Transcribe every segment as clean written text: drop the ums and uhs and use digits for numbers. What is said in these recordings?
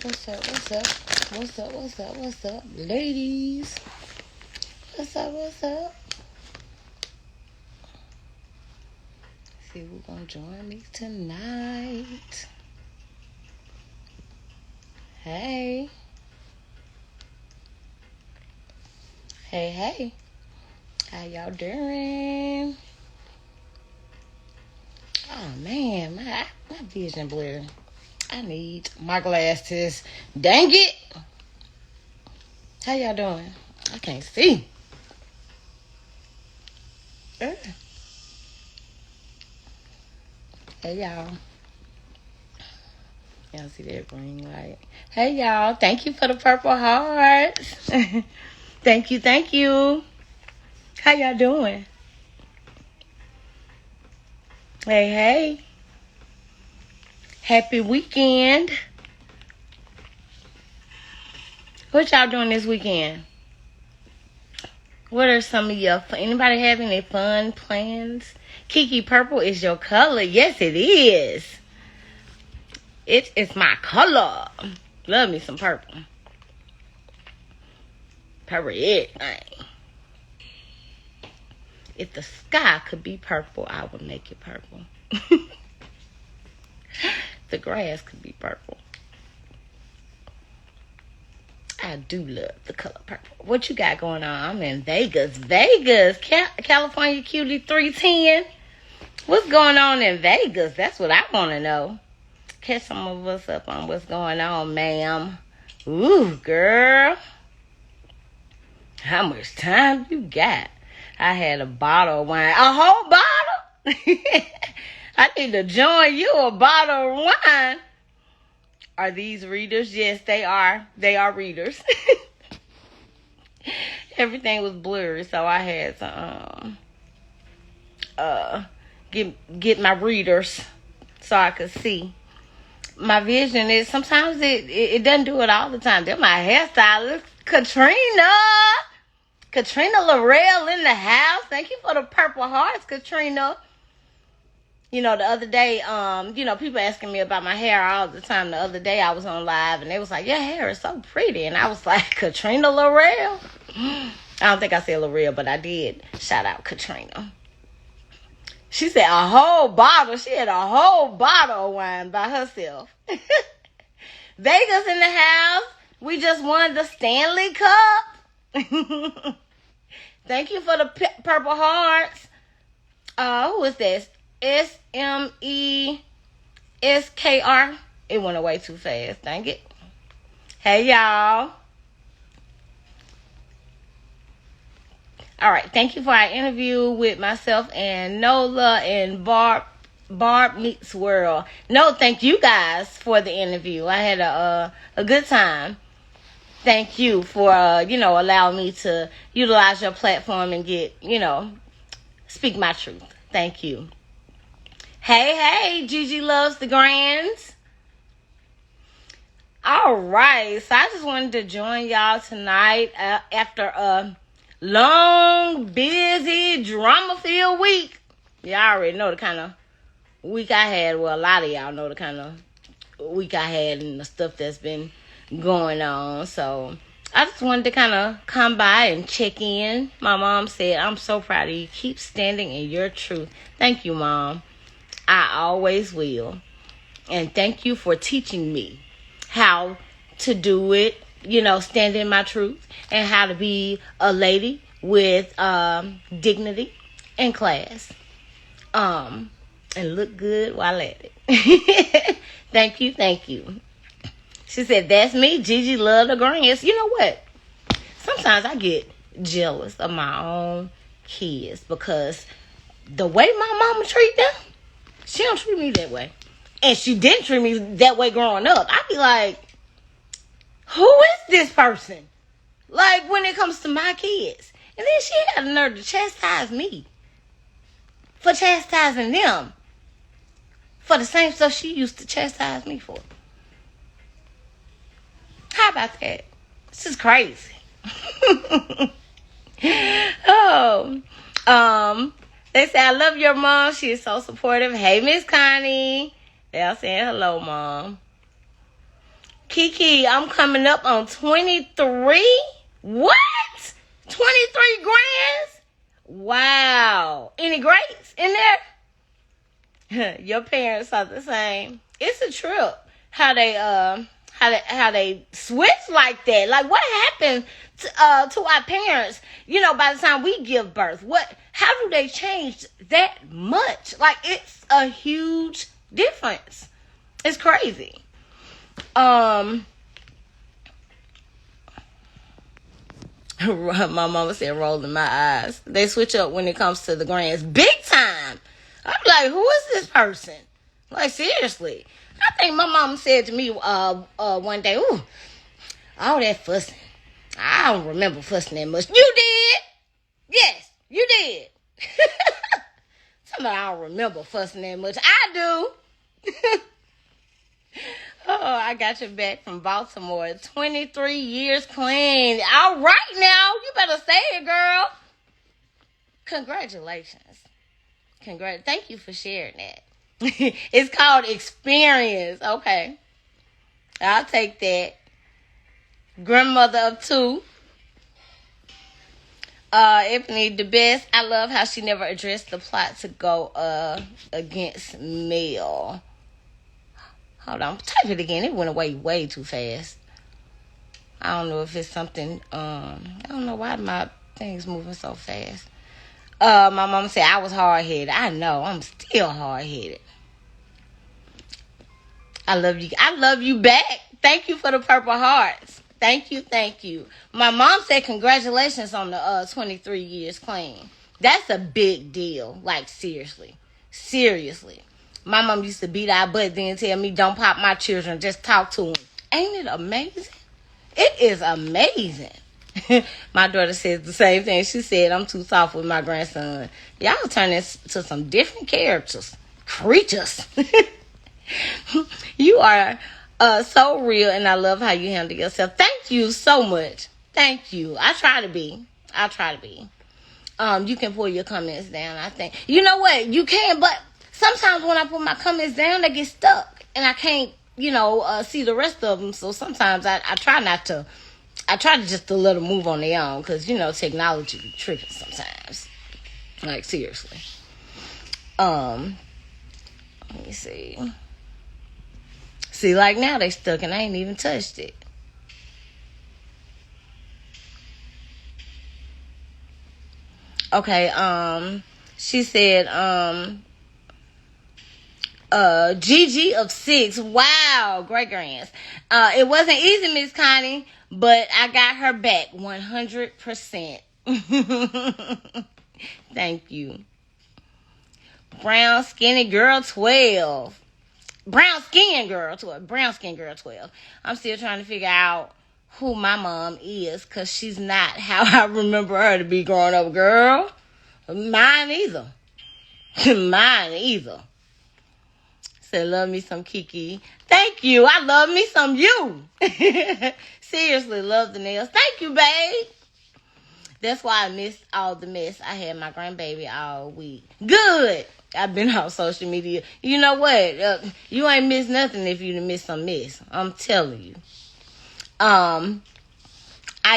What's up? What's up? What's up? What's up? What's up, ladies? What's up? What's up? See who's gonna join me tonight. Hey. Hey, hey. How y'all doing? Oh man, my vision blurry. I need my glasses. Dang it! How y'all doing? I can't see. Hey y'all. Y'all see that green light? Hey y'all. Thank you for the purple hearts. Thank you, thank you. How y'all doing? Hey, hey. Happy weekend. What y'all doing this weekend? What are some of your anybody have any fun plans? Kiki, purple is your color. Yes, it is. It's my color. Love me some purple. Purple it. If the sky could be purple, I would make it purple. The grass could be purple. I do love the color purple. What you got going on? I'm in Vegas. California Cutie 310. What's going on in Vegas? That's what I want to know. Catch some of us up on what's going on, ma'am. Ooh, girl. How much time you got? I had a bottle of wine. A whole bottle? I need to join you a bottle of wine. Are these readers? Yes, they are. They are readers. Everything was blurry, so I had to get my readers so I could see. My vision is sometimes it doesn't do it all the time. They're my hairstylist, Katrina Laurel in the house. Thank you for the purple hearts, Katrina. You know, the other day, people asking me about my hair all the time. The other day I was on live and they was like, your hair is so pretty. And I was like, Katrina Laurel? I don't think I said Laurel, but I did. Shout out Katrina. She said a whole bottle. She had a whole bottle of wine by herself. Vegas in the house. We just won the Stanley Cup. Thank you for the purple hearts. Who is this? SMESKR. It went away too fast. Dang it. Hey, y'all. All right. Thank you for our interview with myself and Nola and Barb Meets World. No, thank you guys for the interview. I had a good time. Thank you for, allowing me to utilize your platform and get, speak my truth. Thank you. Hey, Gigi loves the grands. All right, so I just wanted to join y'all tonight after a long, busy, drama-filled week. Y'all already know the kind of week I had. Well, a lot of y'all know the kind of week I had and the stuff that's been going on. So I just wanted to kind of come by and check in. My mom said, I'm so proud of you. Keep standing in your truth. Thank you, Mom. I always will. And thank you for teaching me how to do it, stand in my truth, and how to be a lady with dignity and class. And look good while at it. Thank you. She said, that's me. Gigi love the grands. You know what? Sometimes I get jealous of my own kids because the way my mama treat them, she don't treat me that way. And she didn't treat me that way growing up. I'd be like, who is this person? Like, when it comes to my kids. And then she had the nerve to chastise me for chastising them for the same stuff she used to chastise me for. How about that? This is crazy. They say, I love your mom. She is so supportive. Hey, Miss Connie. They're saying hello, Mom. Kiki, I'm coming up on 23. What? 23 grands? Wow. Any greats in there? Your parents are the same. It's a trip how they switch like that. Like, what happened to our parents, by the time we give birth? How do they change that much? Like, it's a huge difference. It's crazy. My mama said rolling my eyes. They switch up when it comes to the grands. Big time. I'm like, who is this person? Like, seriously. I think my mom said to me one day, ooh, all that fussing. I don't remember fussing that much. You did. Yes, you did. Somebody, I don't remember fussing that much. I do. Oh, I got you back from Baltimore. 23 years clean. All right now. You better say it, girl. Congratulations. Thank you for sharing that. It's called experience. Okay. I'll take that. Grandmother of 2. Ebony, the best. I love how she never addressed the plot to go against Mel. Hold on, type it again. It went away way too fast. I don't know if it's something. I don't know why my thing's moving so fast. My mom said I was hard-headed. I know, I'm still hard-headed. I love you. I love you back. Thank you for the purple hearts. Thank you. My mom said congratulations on the 23 years clean. That's a big deal. Like, seriously. My mom used to beat our butt then tell me, don't pop my children, just talk to them. Ain't it amazing? It is amazing. My daughter says the same thing. She said, I'm too soft with my grandson. Y'all turn into some different creatures. You are so real, and I love how you handle yourself. Thank you so much. Thank you. I try to be. You can pull your comments down, I think. You know what? You can, but sometimes when I put my comments down, they get stuck. And I can't, see the rest of them. So sometimes I try not to. I try to just to let them move on their own. Because, technology be tricky sometimes. Like, seriously. Let me see. See, like now they stuck and I ain't even touched it. Okay, she said, Gigi of 6. Wow, great grands. It wasn't easy, Miss Connie, but I got her back 100%. Thank you. Brown skinny girl 12. Brown skin girl 12. I'm still trying to figure out who my mom is, because she's not how I remember her to be growing up, girl. Mine either. Say, love me some Kiki. Thank you. I love me some you. Seriously, love the nails. Thank you, babe. That's why I missed all the mess. I had my grandbaby all week. Good. I've been on social media. You know what? You ain't missed nothing if you done missed some mess. I'm telling you. I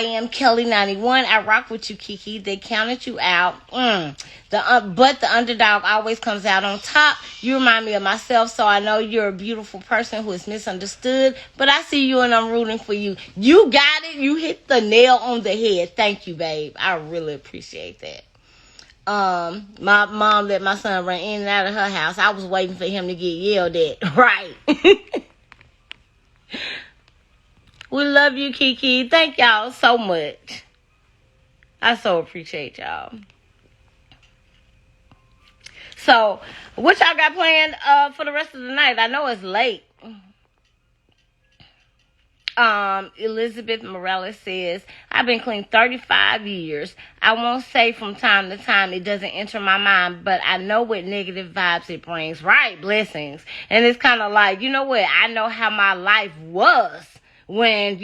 am Kelly91. I rock with you, Kiki. They counted you out. But the underdog always comes out on top. You remind me of myself, so I know you're a beautiful person who is misunderstood. But I see you and I'm rooting for you. You got it. You hit the nail on the head. Thank you, babe. I really appreciate that. My mom let my son run in and out of her house. I was waiting for him to get yelled at. Right. We love you, Kiki. Thank y'all so much. I so appreciate y'all. So, what y'all got planned for the rest of the night? I know it's late. Elizabeth Morales says, I've been clean 35 years. I won't say from time to time it doesn't enter my mind, but I know what negative vibes it brings. Right, blessings. And it's kind of like, you know what? I know how my life was when,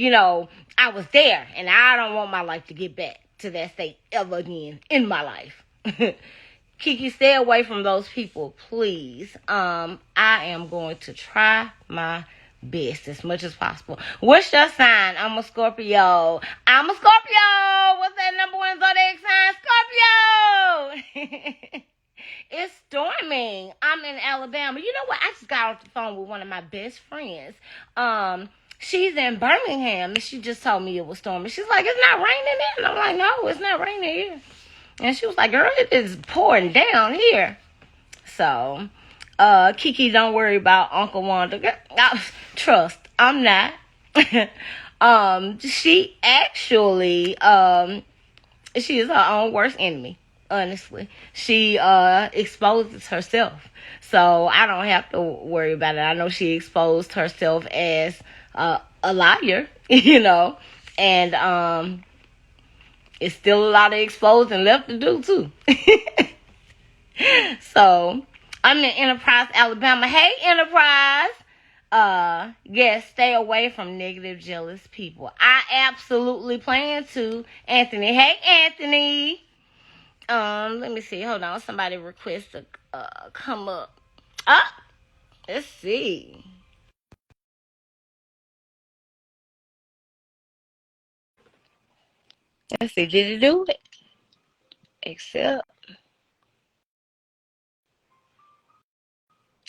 I was there. And I don't want my life to get back to that state ever again in my life. Kiki, stay away from those people, please. I am going to try my best as much as possible. What's your sign? I'm a Scorpio. I'm a Scorpio. What's that number one zodiac sign? Scorpio. It's storming. I'm in Alabama. You know what? I just got off the phone with one of my best friends. She's in Birmingham, and she just told me it was storming. She's like, it's not raining there. And I'm like, no, it's not raining here. And she was like, girl, it is pouring down here. So, Kiki, don't worry about Uncle Wanda. Trust, I'm not. She actually, she is her own worst enemy. Honestly, she exposes herself, so I don't have to worry about it. I know she exposed herself as a liar, you know, and it's still a lot of exposing left to do too. So I'm in Enterprise, Alabama. Hey, Enterprise. Yes, stay away from negative, jealous people. I absolutely plan to. Anthony. Hey, Anthony. Let me see. Hold on. Somebody request to come up. Let's see. Let's see. Did it do it? Accept.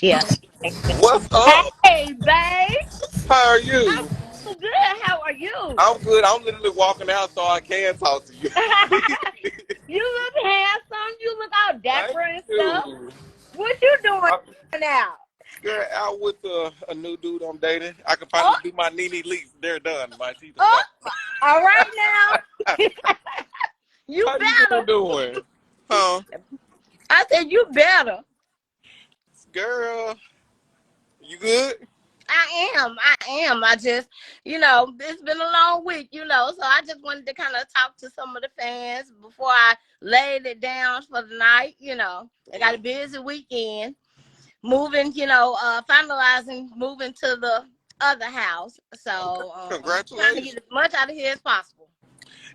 Yeah. What's up? Hey, babe. How are I'm you? good. How are you? I'm good. I'm literally walking out so I can talk to you. You look handsome. You look all Thank dapper and stuff. you. What you doing I'm now? girl, out with a new dude I'm dating. I can Oh, finally do my Nene leaks. They're done. My teeth are oh, gone. all right now. You How you better. been doing? Huh? I said you better. Girl, you good? I am. I just, it's been a long week, so I just wanted to kind of talk to some of the fans before I laid it down for the night. I got a busy weekend moving, finalizing moving to the other house. Okay. So, trying to get Congratulations. as much out of here as possible.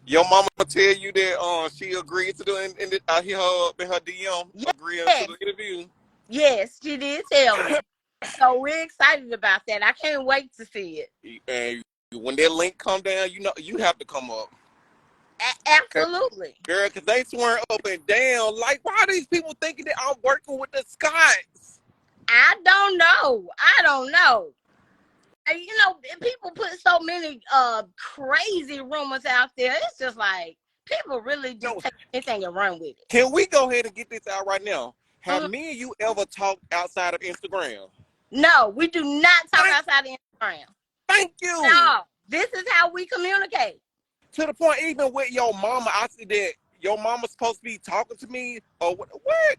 Your mama tell you that she agreed to do and I hear her up in her DM agreeing to Yes, the interview. yes, she did tell me. So we're excited about that. I can't wait to see it. And when that link come down, you know you have to come up. Absolutely. Girl, because they swear up and down. Like, why are these people thinking that I'm working with the Scotts? I don't know. People put so many crazy rumors out there. It's just like people really just No, take anything and run with it. can we go ahead and get this out right now? Have Mhm. me and you ever talked outside of Instagram? No, we do not talk Thank, outside of Instagram. thank you. No, this is how we communicate. To the point, even with your mama, I see that your mama's supposed to be talking to me or what?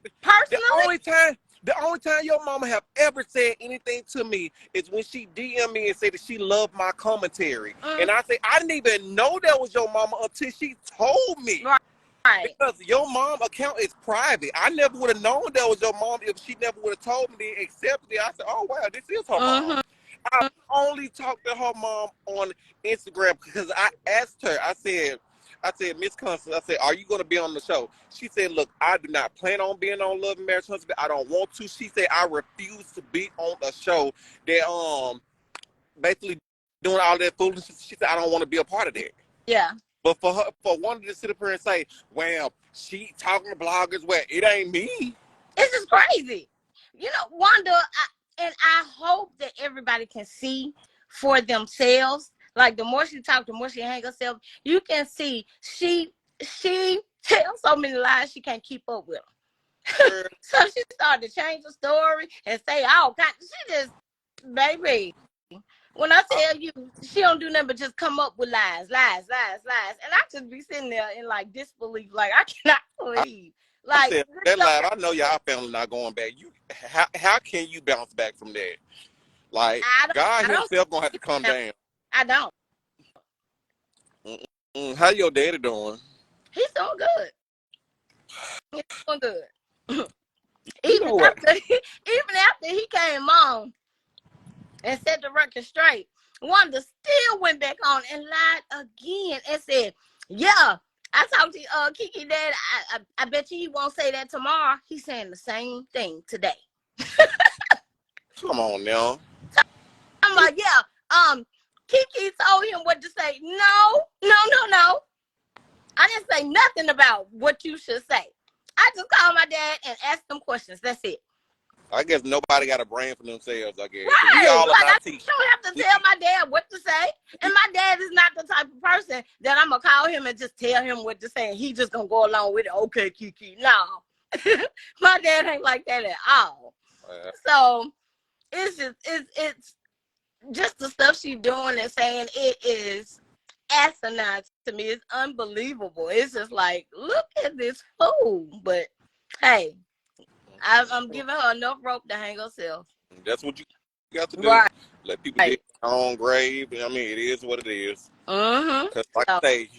The Personally, only time, the only time your mama have ever said anything to me is when she DM me and said that she loved my commentary, and I say I didn't even know that was your mama until she told me. right. Because your mom account is private. I never would have known that was your mom if she never would have told me that, except that I said, oh, wow, this is her mom. Mm-hmm. I only talked to her mom on Instagram because I asked her, Miss Constance, I said, are you going to be on the show? She said, look, I do not plan on being on Love and Marriage Huntsville. I don't want to. She said, I refuse to be on a show that basically doing all that foolishness. She said, I don't want to be a part of that. Yeah. But for Wanda to sit up here and say, well, she talking to bloggers, well, it ain't me. This is crazy. Wanda, I hope that everybody can see for themselves. Like the more she talks, the more she hang herself. You can see she tells so many lies she can't keep up with them. So she started to change the story and say all kinds. She just, baby. When I tell you, she don't do nothing but just come up with lies, lies, lies, lies, and I just be sitting there in like disbelief, like I cannot believe. I Like said, that lie, I know y'all family not going back. How can you bounce back from that? Like, God I don't himself gonna have to come down. I don't. How your daddy doing? He's doing good. He's doing good. You even know what? after even after he came on and set the record straight, Wanda still went back on and lied again and said, "Yeah, I talked to Kiki dad. I bet you he won't say that tomorrow. He's saying the same thing today." Come on now. I'm talking about, Kiki told him what to say. No. I didn't say nothing about what you should say. I just called my dad and asked him questions. That's it. I guess nobody got a brain for themselves, I guess. Right. We all Like, I about teaching. don't have to tell my dad what to say. And my dad is not the type of person that I'm going to call him and just tell him what to say. And he just going to go along with it. Okay, Kiki. No. My dad ain't like that at all. So it's just the stuff she's doing and saying, it is asinine to me. It's unbelievable. It's just like, look at this fool. But hey, I'm giving her enough rope to hang herself. That's what you got to do. Right. Let people get their own grave. I mean, it is what it is. Because like I say,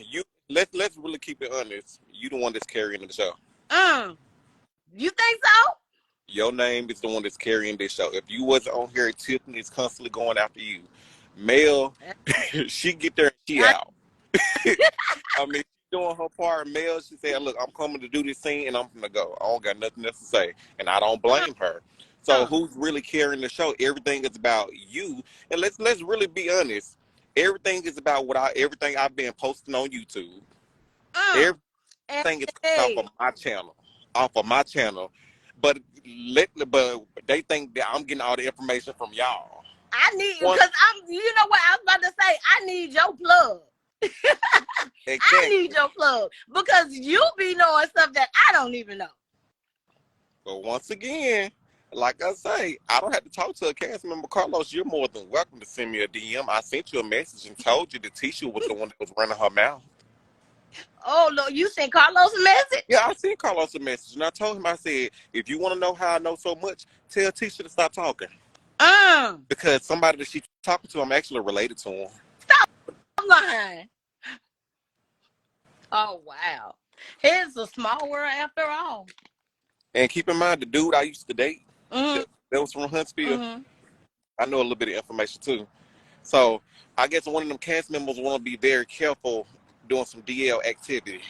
let's really keep it honest. You the one that's carrying the show. You think so? Your name is the one that's carrying this show. If you wasn't on here, Tiffany is constantly going after you. Mel, she get there and she out. I mean, she's doing her part. Mel, she said, look, I'm coming to do this scene and I'm going to go. I don't got nothing else to say. And I don't blame her. So who's really carrying the show? Everything is about you. And let's really be honest. Everything is about everything I've been posting on YouTube. Everything is off of my channel. But they think that I'm getting all the information from y'all. I need, because you know what I was about to say? I need your plug. Exactly. I need your plug because you be knowing stuff that I don't even know. But once again, like I say, I don't have to talk to a cast member. Carlos, you're more than welcome to send me a DM. I sent you a message and told you that Tisha was the one that was running her mouth. Oh, no, you sent Carlos a message? Yeah, I sent Carlos a message. And I told him, I said, if you want to know how I know so much, tell Tisha to stop talking. Because somebody that she's talking to, I'm actually related to him. Stop lying. Oh, wow. It's a small world after all. And keep in mind, the dude I used to date, that was from Huntsville, I know a little bit of information too. So I guess one of them cast members want to be very careful doing some DL activity.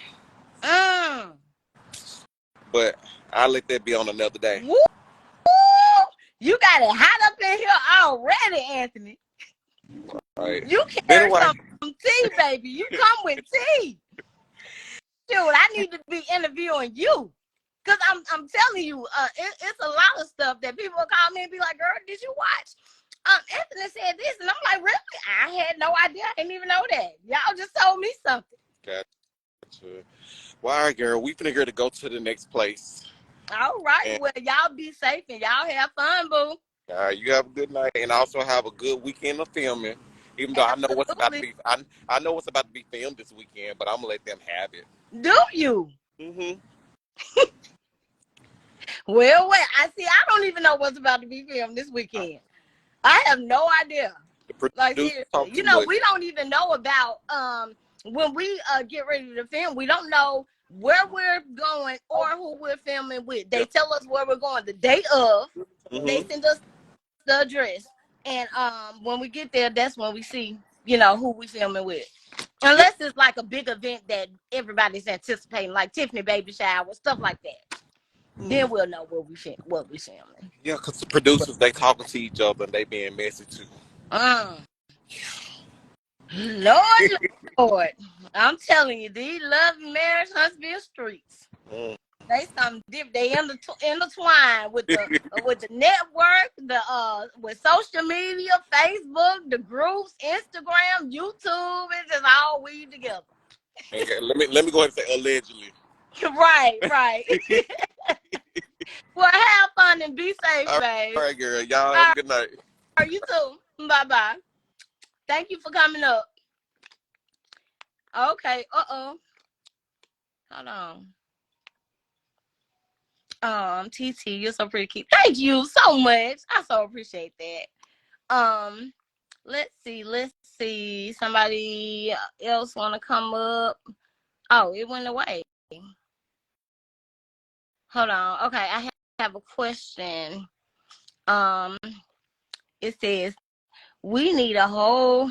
But I'll let that be on another day. Woo! You got it hot up in here already, Anthony. Right. You carry some tea, baby. You come with tea. Dude, I need to be interviewing you. Because I'm telling you, it's a lot of stuff that people will call me and be like, girl, did you watch? Anthony said this. And I'm like, really? I had no idea. I didn't even know that. Y'all just told me something. Gotcha. Well, all right, girl. We finna get to go to the next place. All right. Well, y'all be safe and y'all have fun, boo. All right. You have a good night and also have a good weekend of filming. Even though I know what's about to be, I know what's about to be filmed this weekend, but I'm gonna let them have it. Do you? Well, I don't even know what's about to be filmed this weekend. I have no idea. Like, you know, we don't even know about when we get ready to film. We don't know where we're going or who we're filming with. They tell us where we're going the day of. They send us the address, and when we get there, that's when we see, you know, who we filming with. Unless it's like a big event that everybody's anticipating, like Tiffany baby shower, stuff like that. Then we'll know what we filming. Yeah, because the producers, they talking to each other and they being messy too. Lord, I'm telling you, these love and marriage Huntsville streets. They something different. They intertwined with the network, with social media, Facebook, the groups, Instagram, YouTube. It's just all weaved together. Okay, let me go ahead and say allegedly. Right. Well, have fun and be safe, babe. All right, girl. Y'all have a good night. All right, you too. Bye-bye. Thank you for coming up. Okay. Hold on. TT, you're so pretty cute. Thank you so much. I so appreciate that. Let's see. Somebody else want to come up? Oh, it went away. Hold on. Okay, I have a question. It says we need a whole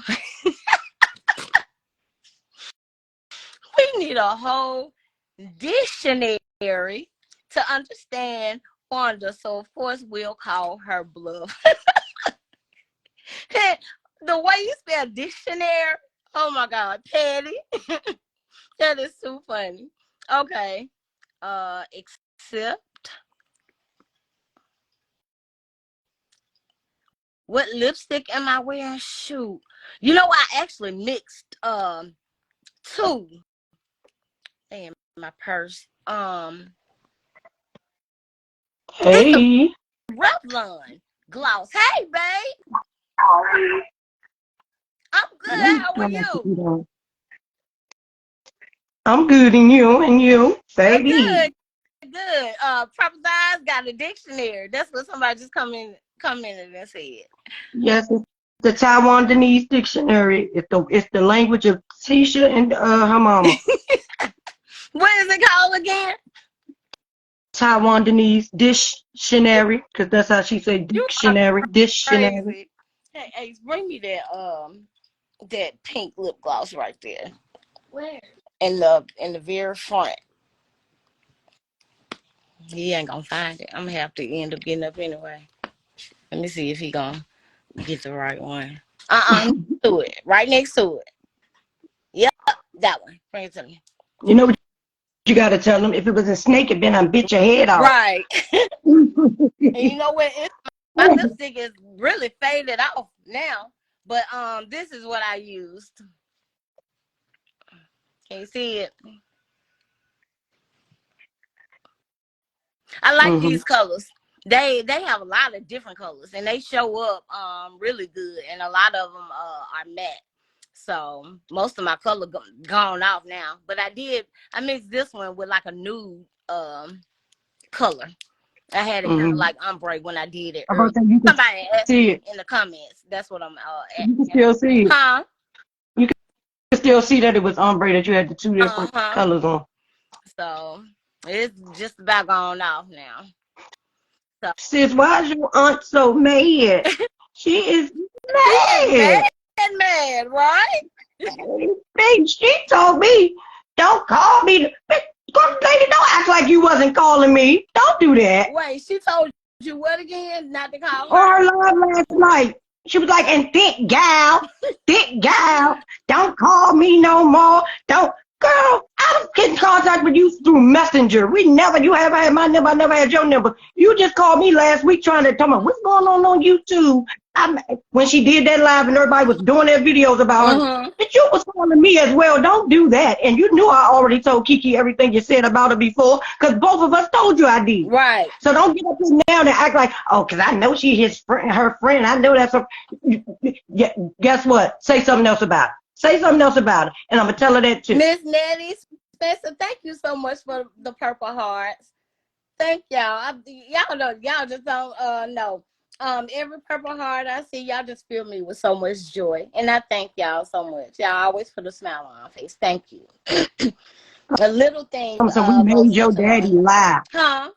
dictionary to understand Wanda, so of course we'll call her bluff. The way you spell dictionary, oh my God, Patty. That is too funny. Okay. Except what lipstick am I wearing? Shoot. You know, I actually mixed two in my purse. It's a Hey. Revlon gloss. Hey, babe. I'm good. How are you? I'm good, and you, Good, baby. good. Proper Eyes got a dictionary. That's what somebody just commented and said. Yes, it's the Taiwan Denise dictionary. It's the language of Tisha and her mama. What is it called again? Taiwan Denise dictionary, because that's how she said You are dictionary. Dictionary. crazy. Hey, Ace, bring me that pink lip gloss right there. Where? In the very front. He ain't gonna find it. I'm gonna have to end up getting up anyway. Let me see if he gonna get the right one. Next to it. Right next to it. Yep, that one. Bring it to me. You know what you got to tell them? If it was a snake, it been I bit your head off. Right. And you know what? My lipstick is really faded off now. But this is what I used. Can you see it? I like Mm-hmm. these colors. They have a lot of different colors and they show up really good, and a lot of them are matte. So most of my color gone off now. But I mixed this one with like a nude color. I had it kind of Mm-hmm. like ombre when I did it I'm earlier. about to say you can Somebody asked see me it. in the comments. That's what I'm You can at. still see it. Huh? You can still see that it was ombre, that you had the two different Uh-huh. colors on. So it's just about gone off now. So Sis, why is your aunt so mad? She is she is mad. mad, right? Babe, she told me, don't call me. Lady, don't act like you wasn't calling me. Don't do that. Wait, she told you what again? Not to call On her? her live last night, she was like, and thick gal, don't call me no more. Don't. Girl, I was getting in contact with you through Messenger. You haven't had my number, I never had your number. You just called me last week trying to tell me what's going on YouTube. When she did that live and everybody was doing their videos about her, Mm-hmm. but you was calling me as well. Don't do that. And you knew I already told Kiki everything you said about her before, because both of us told you I did. Right. So don't get up here now and act like, oh, because I know she's her friend. I know that's her. Guess what? Say something else about it. Say something else about it. And I'm going to tell her that too. Miss Nettie Spencer, thank you so much for the purple hearts. Thank y'all. Y'all just don't know. Every purple heart I see, y'all just fill me with so much joy. And I thank y'all so much. Y'all always put a smile on my face. Thank you. The little things So we go made your such a daddy long way. lie. Huh?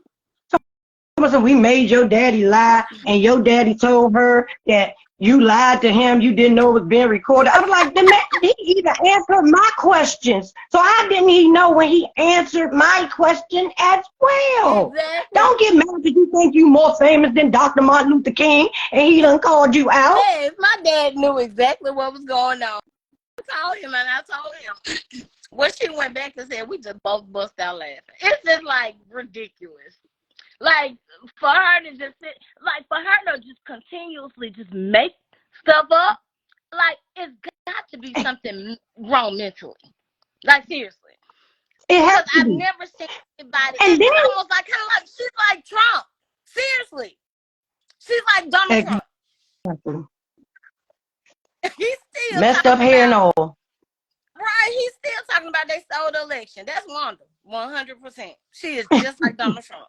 So we made your daddy lie, and your daddy told her that you lied to him. You didn't know it was being recorded. I was like, the man didn't even answer my questions. So how didn't he know when he answered my question as well? Exactly. Don't get mad because you think you more famous than Dr. Martin Luther King, and he done called you out. Yes, my dad knew exactly what was going on. I called him and I told him. Well, she went back and said we just both bust out laughing. It's just like ridiculous. Like for her to just sit, like for her to just continuously just make stuff up, like it's got to be something wrong mentally. Like seriously, It has because to I've be. never seen anybody. And then, It's almost like kind of like she's like Trump. Seriously, she's like Donald Trump. exactly. He's still Messed up talking hair and about all. right. He's still talking about they stole the election. That's Wanda, 100%. She is just like Donald Trump.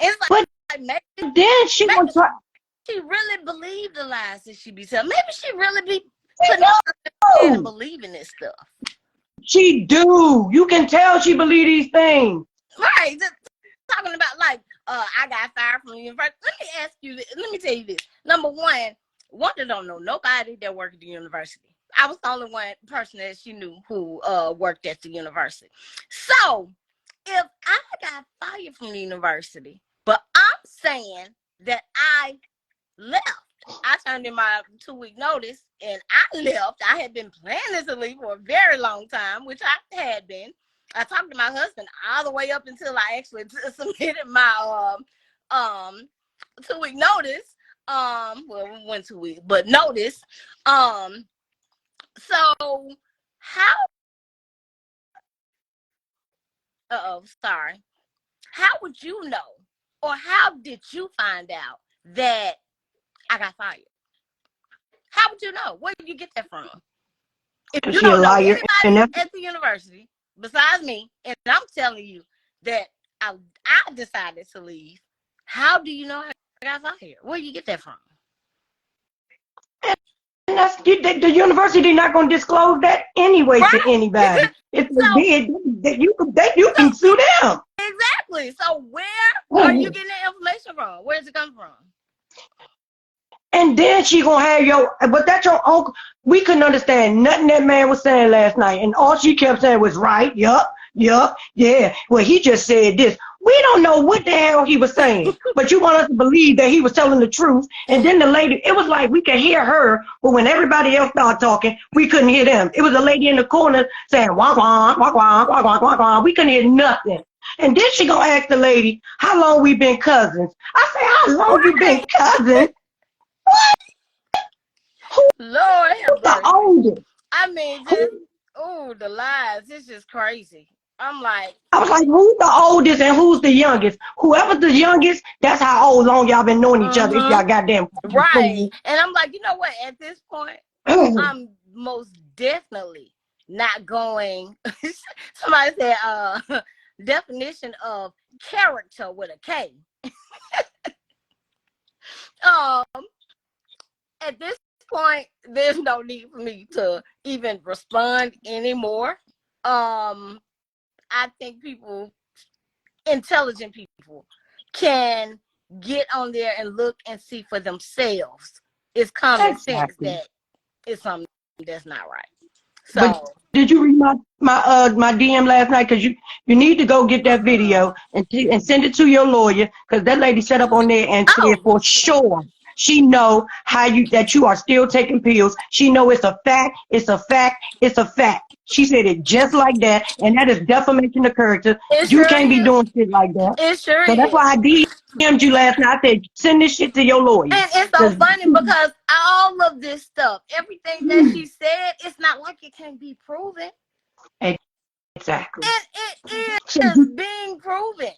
It's But like then she maybe gonna try. she really believed the lies that she be telling. Maybe she really be She putting herself in her head and do. believing this stuff. She do. You can tell she believe these things. Right. Just talking about like, I got fired from the university. Let me tell you this. Number one, Wanda don't know nobody that worked at the university. I was the only one person that she knew who worked at the university. So if I got fired from the university, but I'm saying that I left, I turned in my 2-week notice and I left. I had been planning to leave for a very long time, which I had been. I talked to my husband all the way up until I actually submitted my 2-week notice. Well, we went 2 weeks, but notice. So how? Sorry. How would you know, or how did you find out that I got fired? How would you know? Where did you get that from? If you don't know anybody at the university besides me, and I'm telling you that I decided to leave, how do you know I got fired? Where do you get that from? And that's the university not going to disclose that anyway to anybody. If they did, you can sue them. Exactly. So where are you getting that information from? Where does it come from? And then she gonna have but that's your uncle. We couldn't understand nothing that man was saying last night, and all she kept saying was right, yup, yeah. Well, he just said this. We don't know what the hell he was saying, but you want us to believe that he was telling the truth. And then the lady, it was like we could hear her, but when everybody else started talking, we couldn't hear them. It was a lady in the corner saying wah wah wah wah wah wah wah wah. We couldn't hear nothing. And then she gonna ask the lady, how long we been cousins? I say, how long you been cousins? Lord have the oldest? I mean, just the lies. It's just crazy. I'm like, I was like, who's the oldest and who's the youngest? Whoever's the youngest, that's how old long y'all been knowing each other. If y'all goddamn right. And I'm like, you know what? At this point, I'm most definitely not going. Somebody said, definition of character with a K. At this point, there's no need for me to even respond anymore. I think intelligent people can get on there and look and see for themselves. It's common sense that it's something that's not right. So, but did you read my DM last night? Because you need to go get that video and send it to your lawyer, because that lady set up on there and said for sure she know that you are still taking pills. She know it's a fact. It's a fact. It's a fact. She said it just like that, and that is defamation of character. You can't be doing shit like that. It sure so that's why I DM'd you last night. I said send this shit to your lawyer. And it's so funny because all of this stuff, everything that she said, it's not like it can be proven. Exactly. It is being proven.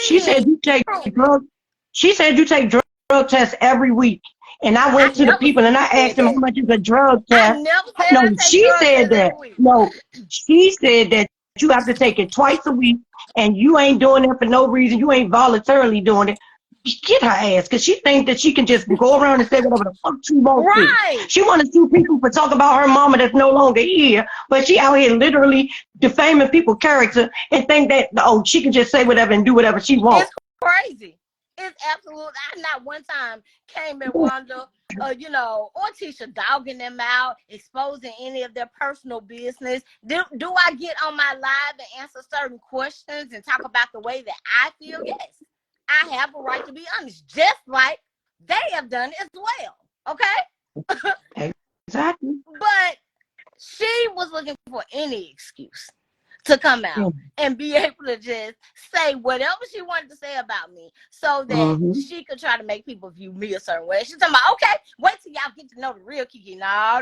She said you take drugs. She said you take drug tests every week. And I went to the people and I asked them how much is a drug test. I never said she said that. No, she said that you have to take it twice a week, and you ain't doing it for no reason. You ain't voluntarily doing it. Get her ass, because she thinks that she can just go around and say whatever the fuck she wants to. She want to sue people for talking about her mama that's no longer here, but she out here literally defaming people's character and think that she can just say whatever and do whatever she wants. It's crazy. It's absolute. I not one time came at Wanda, or Tisha dogging them out, exposing any of their personal business. Do I get on my live and answer certain questions and talk about the way that I feel? Yes. I have a right to be honest, just like they have done as well. Okay? Exactly. But she was looking for any excuse to come out and be able to just say whatever she wanted to say about me so that she could try to make people view me a certain way. She's talking about, okay, wait till y'all get to know the real Kiki. No.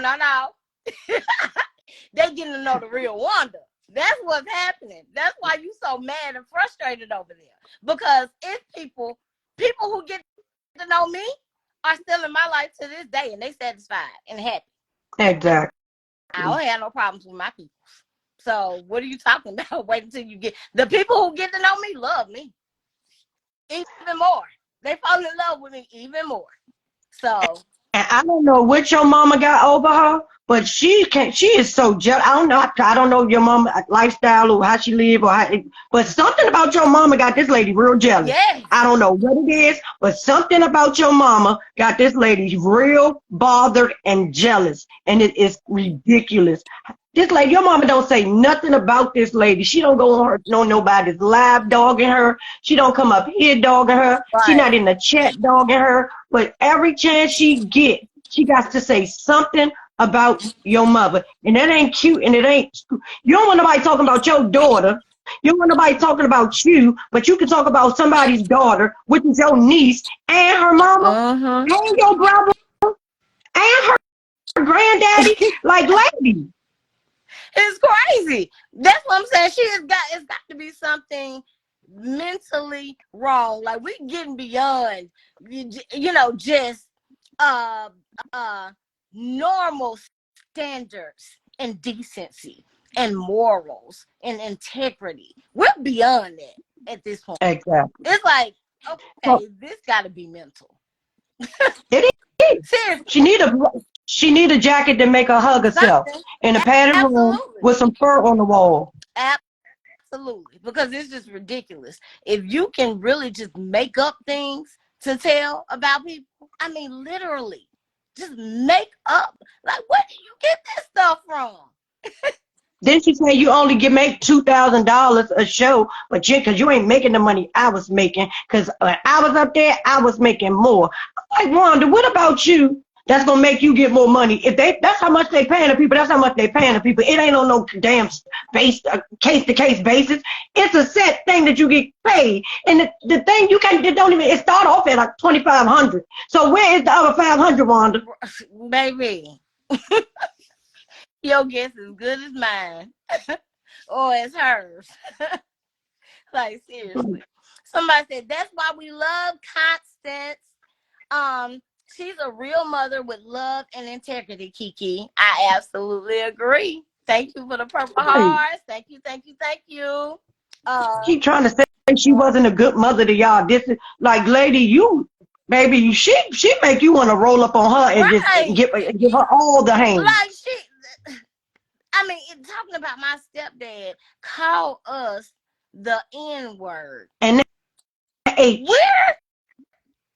They getting to know the real Wanda. That's what's happening. That's why you so mad and frustrated over there. Because it's people who get to know me are still in my life to this day, and they satisfied and happy. Exactly. I don't have no problems with my people. So what are you talking about? Wait until you get the people who get to know me love me even more. They fall in love with me even more. So. And I don't know what your mama got over her, but she is so jealous. I don't know your mama lifestyle or how she live but something about your mama got this lady real jealous. Yes. I don't know what it is, but something about your mama got this lady real bothered and jealous, and it is ridiculous. This lady, your mama don't say nothing about this lady. She don't go on nobody's live dogging her. She don't come up here dogging her. She Right. not in the chat dogging her. But every chance she get, she got to say something about your mother. And that ain't cute and it ain't. You don't want nobody talking about your daughter. You don't want nobody talking about you, but you can talk about somebody's daughter, which is your niece, and her mama, and your brother, and her granddaddy. Like, lady. It's crazy. That's what I'm saying. It's got to be something mentally wrong. Like, we getting beyond, just normal standards and decency and morals and integrity. We're beyond that at this point. Exactly. It's like, okay, this got to be mental. It is. Seriously. She need a jacket to make her hug herself in a padded room with some fur on the wall. Absolutely, because it's just ridiculous. If you can really just make up things to tell about people, I mean, literally, just make up. Like, where do you get this stuff from? Then she said you only make $2,000 a show, but because you ain't making the money I was making, because I was up there, I was making more. I'm like, Wanda, what about you? That's gonna make you get more money. That's how much they paying the people. That's how much they paying the people. It ain't on no damn case to case basis. It's a set thing that you get paid, and the thing it start off at like $2,500. So where is the other $500, Wanda? Baby, your guess is good as mine, or as hers. Like, seriously. Somebody said that's why we love Constance. She's a real mother with love and integrity, Kiki. I absolutely agree. Thank you for the purple hearts. Thank you. Keep trying to say she wasn't a good mother to y'all. This is like, lady, she make you want to roll up on her and just give her all the hands. Like, talking about my stepdad, call us the N word. And the H. Where?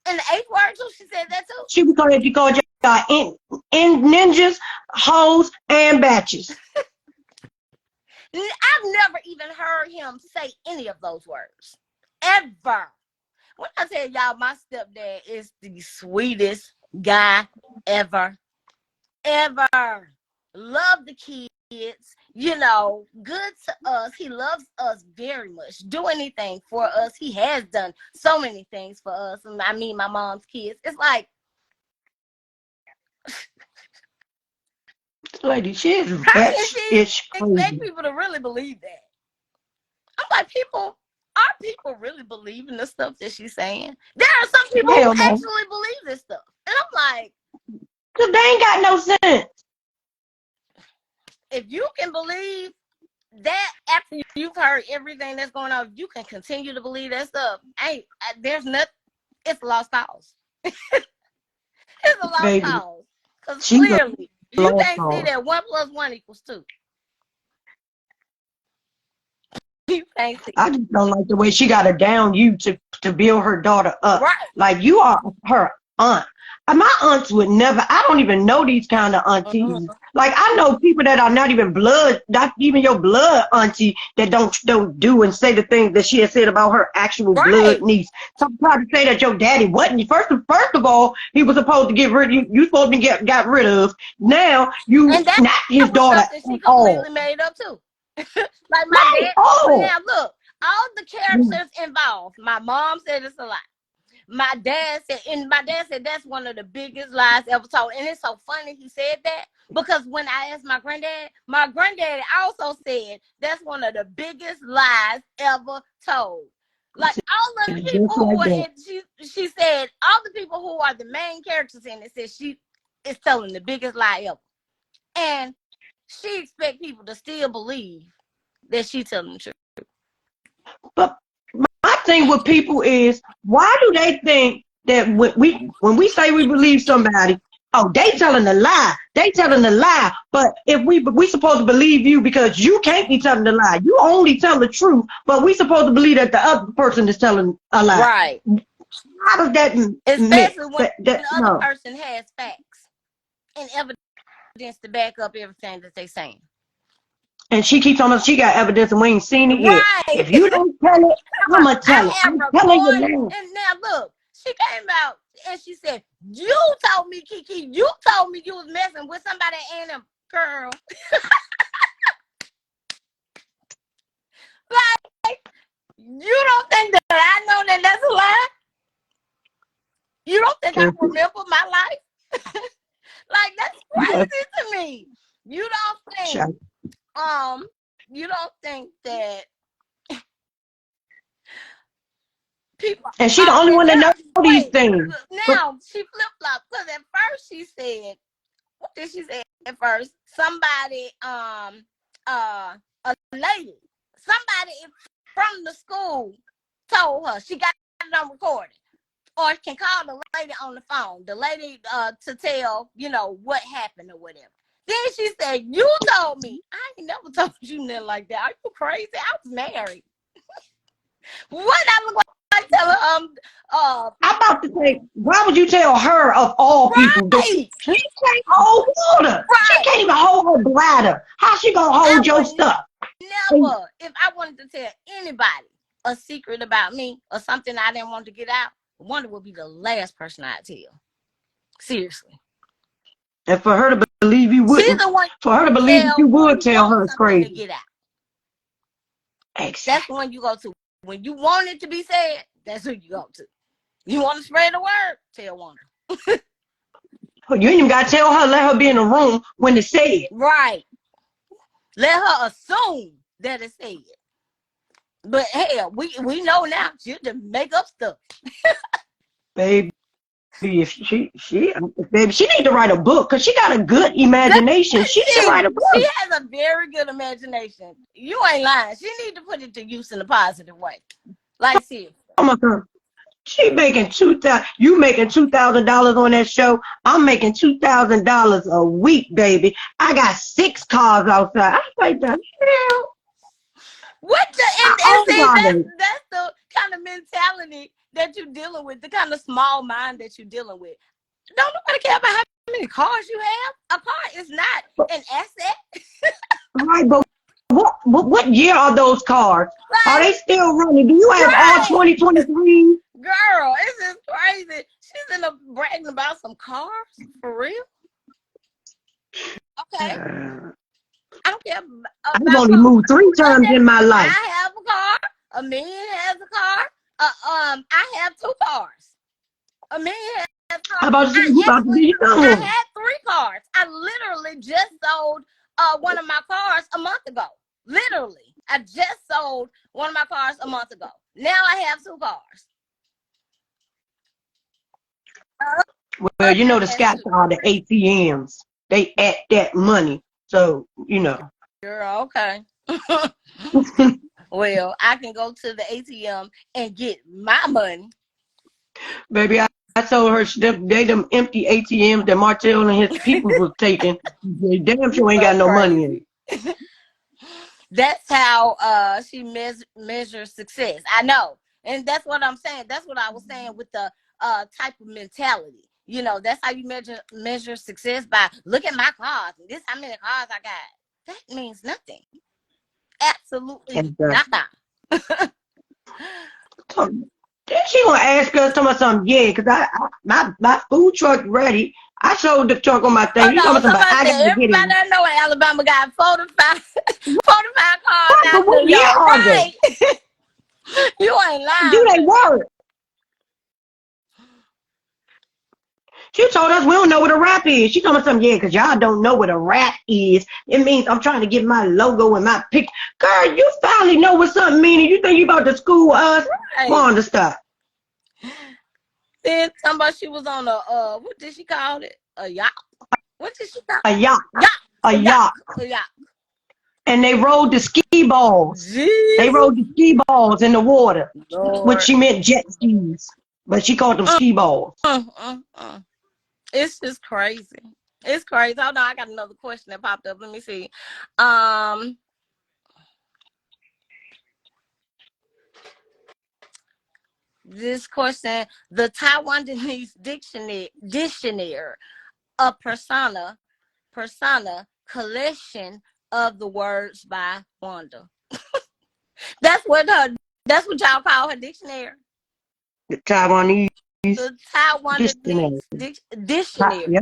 And the H word too? She said that too? She called y'all ninjas, hoes, and batches. I've never even heard him say any of those words. Ever. When I tell y'all, my stepdad is the sweetest guy ever. Ever. Love the kids. Good to us. He loves us very much. Do anything for us. He has done so many things for us. I mean, my mom's kids. It's like, lady, she is crazy. Expect people to really believe that. I'm like, are people really believing the stuff that she's saying? There are some people who actually believe this stuff. And I'm like, because they ain't got no sense. If you can believe that after you've heard everything that's going on, you can continue to believe that stuff. There's nothing. It's a lost cause. It's a lost cause. Because clearly, you can't see that 1 + 1 = 2. You can't see. I just don't like the way she got to down you to build her daughter up. Right. Like, you are her aunt. My aunts would never, I don't even know these kind of aunties. Like, I know people that are not even your blood auntie that don't do and say the things that she has said about her actual blood niece. So I'm trying to say that your daddy wasn't. First of all, he was supposed to get rid of you. You supposed to be got rid of. Now you not his daughter. She completely made up too. Like my dad. Now look, all the characters involved. My mom said it's a lie. My dad said that's one of the biggest lies ever told. And it's so funny he said that, because when I asked my granddaddy also said that's one of the biggest lies ever told. Like, all of the people who were in, she said all the people who are the main characters in it said she is telling the biggest lie ever. And she expect people to still believe that she's telling the truth. But my thing with people is, why do they think that when we say we believe somebody, they telling a lie. They telling a lie. But if we supposed to believe you because you can't be telling a lie. You only tell the truth, but we supposed to believe that the other person is telling a lie. Right. How does that especially when the other person has facts and evidence to back up everything that they're saying? And she keeps on us, she got evidence and we ain't seen it yet. Right. If you don't tell it, I'ma tell I it. have I'm telling you recorded. now. And now look, she came out and she said, you told me, Kiki, you told me you was messing with somebody and them. Girl. Like, you don't think that I know that that's a lie? You don't think I remember my life? Like, that's crazy to me. You don't think that people and she the only one that knows these things. Now she flip-flopped because at first she said, what did she say at first? Somebody, a lady, somebody from the school told her, she got it on recording, or can call the lady on the phone, the lady to tell, what happened or whatever. Then she said, you told me. I ain't never told you nothing like that. Are you crazy? I was married. What I look like telling I'm about to say, why would you tell her of all people? She can't hold water. Right. She can't even hold her bladder. How she gonna hold your stuff? Never. If I wanted to tell anybody a secret about me or something I didn't want to get out, Wanda would be the last person I'd tell. Seriously. And for her to believe you wouldn't, for her to believe that you would tell her it's crazy. To get out. Exactly. That's the one you go to. When you want it to be said, that's who you go to. You want to spread the word? Tell Wanda. You ain't even got to tell her, let her be in the room when it's said. Right. Let her assume that it's said. But hell, we know now she'll just make up stuff. Baby, if she need to write a book because she got a good imagination. She need to write a book. She has a very good imagination. You ain't lying. She need to put it to use in a positive way. Like, seriously. Oh my God. She making $2,000. You making $2,000 on that show. I'm making $2,000 a week, baby. I got 6 cars outside. I like the hell. What the? That's the kind of mentality that you're dealing with. The kind of small mind that you're dealing with. Don't nobody care about how many cars you have. A car is not an asset. Right, but what year are those cars? Right. Are they still running? Do you have all 2023? Girl, it's just crazy. She's in a bragging about some cars for real. Okay. I don't care. I've only moved 3 times in my life. I have a car. Amelia has a car. I have 2 cars. Amelia has a car. How about you? I had 3 cars. I literally just sold one of my cars a month ago. Literally, I just sold one of my cars a month ago. Now I have 2 cars. Well, you know the Scotts are the ATMs. They at that money. So, Girl, okay. Well, I can go to the ATM and get my money. Baby, I told her they them empty ATMs that Martell and his people was taking. They damn sure ain't got no money in it. That's how she measures success. I know. And that's what I'm saying. That's what I was saying with the type of mentality. That's how you measure success by look at my cars. This how many cars I got. That means nothing. Absolutely nothing. Then she gonna ask us something, yeah, because my food truck ready. I showed the truck on my thing. You know something, but I got to get it. Everybody I know in Alabama got 45 cars out there. Yeah, right. You ain't lying. Do they work? She told us we don't know what a rap is. She told us something, yeah, because y'all don't know what a rap is. It means I'm trying to get my logo and my pic. Girl, you finally know what something means. You think you about to school us? Right. Wanda, stop. Then somebody she was on a what did she call it? A yacht. What did she call it? A yacht. A yacht. A yacht. And they rode the ski balls. Jesus. They rode the ski balls in the water, Lord. which she meant jet skis, but she called them ski balls. It's just crazy. It's crazy. Hold on, I got another question that popped up. Let me see. This question, the Taiwanese dictionary, a persona collection of the words by Wanda. That's what y'all call her dictionary. The Taiwanese The Taiwanese dictionary. dictionary. Yeah,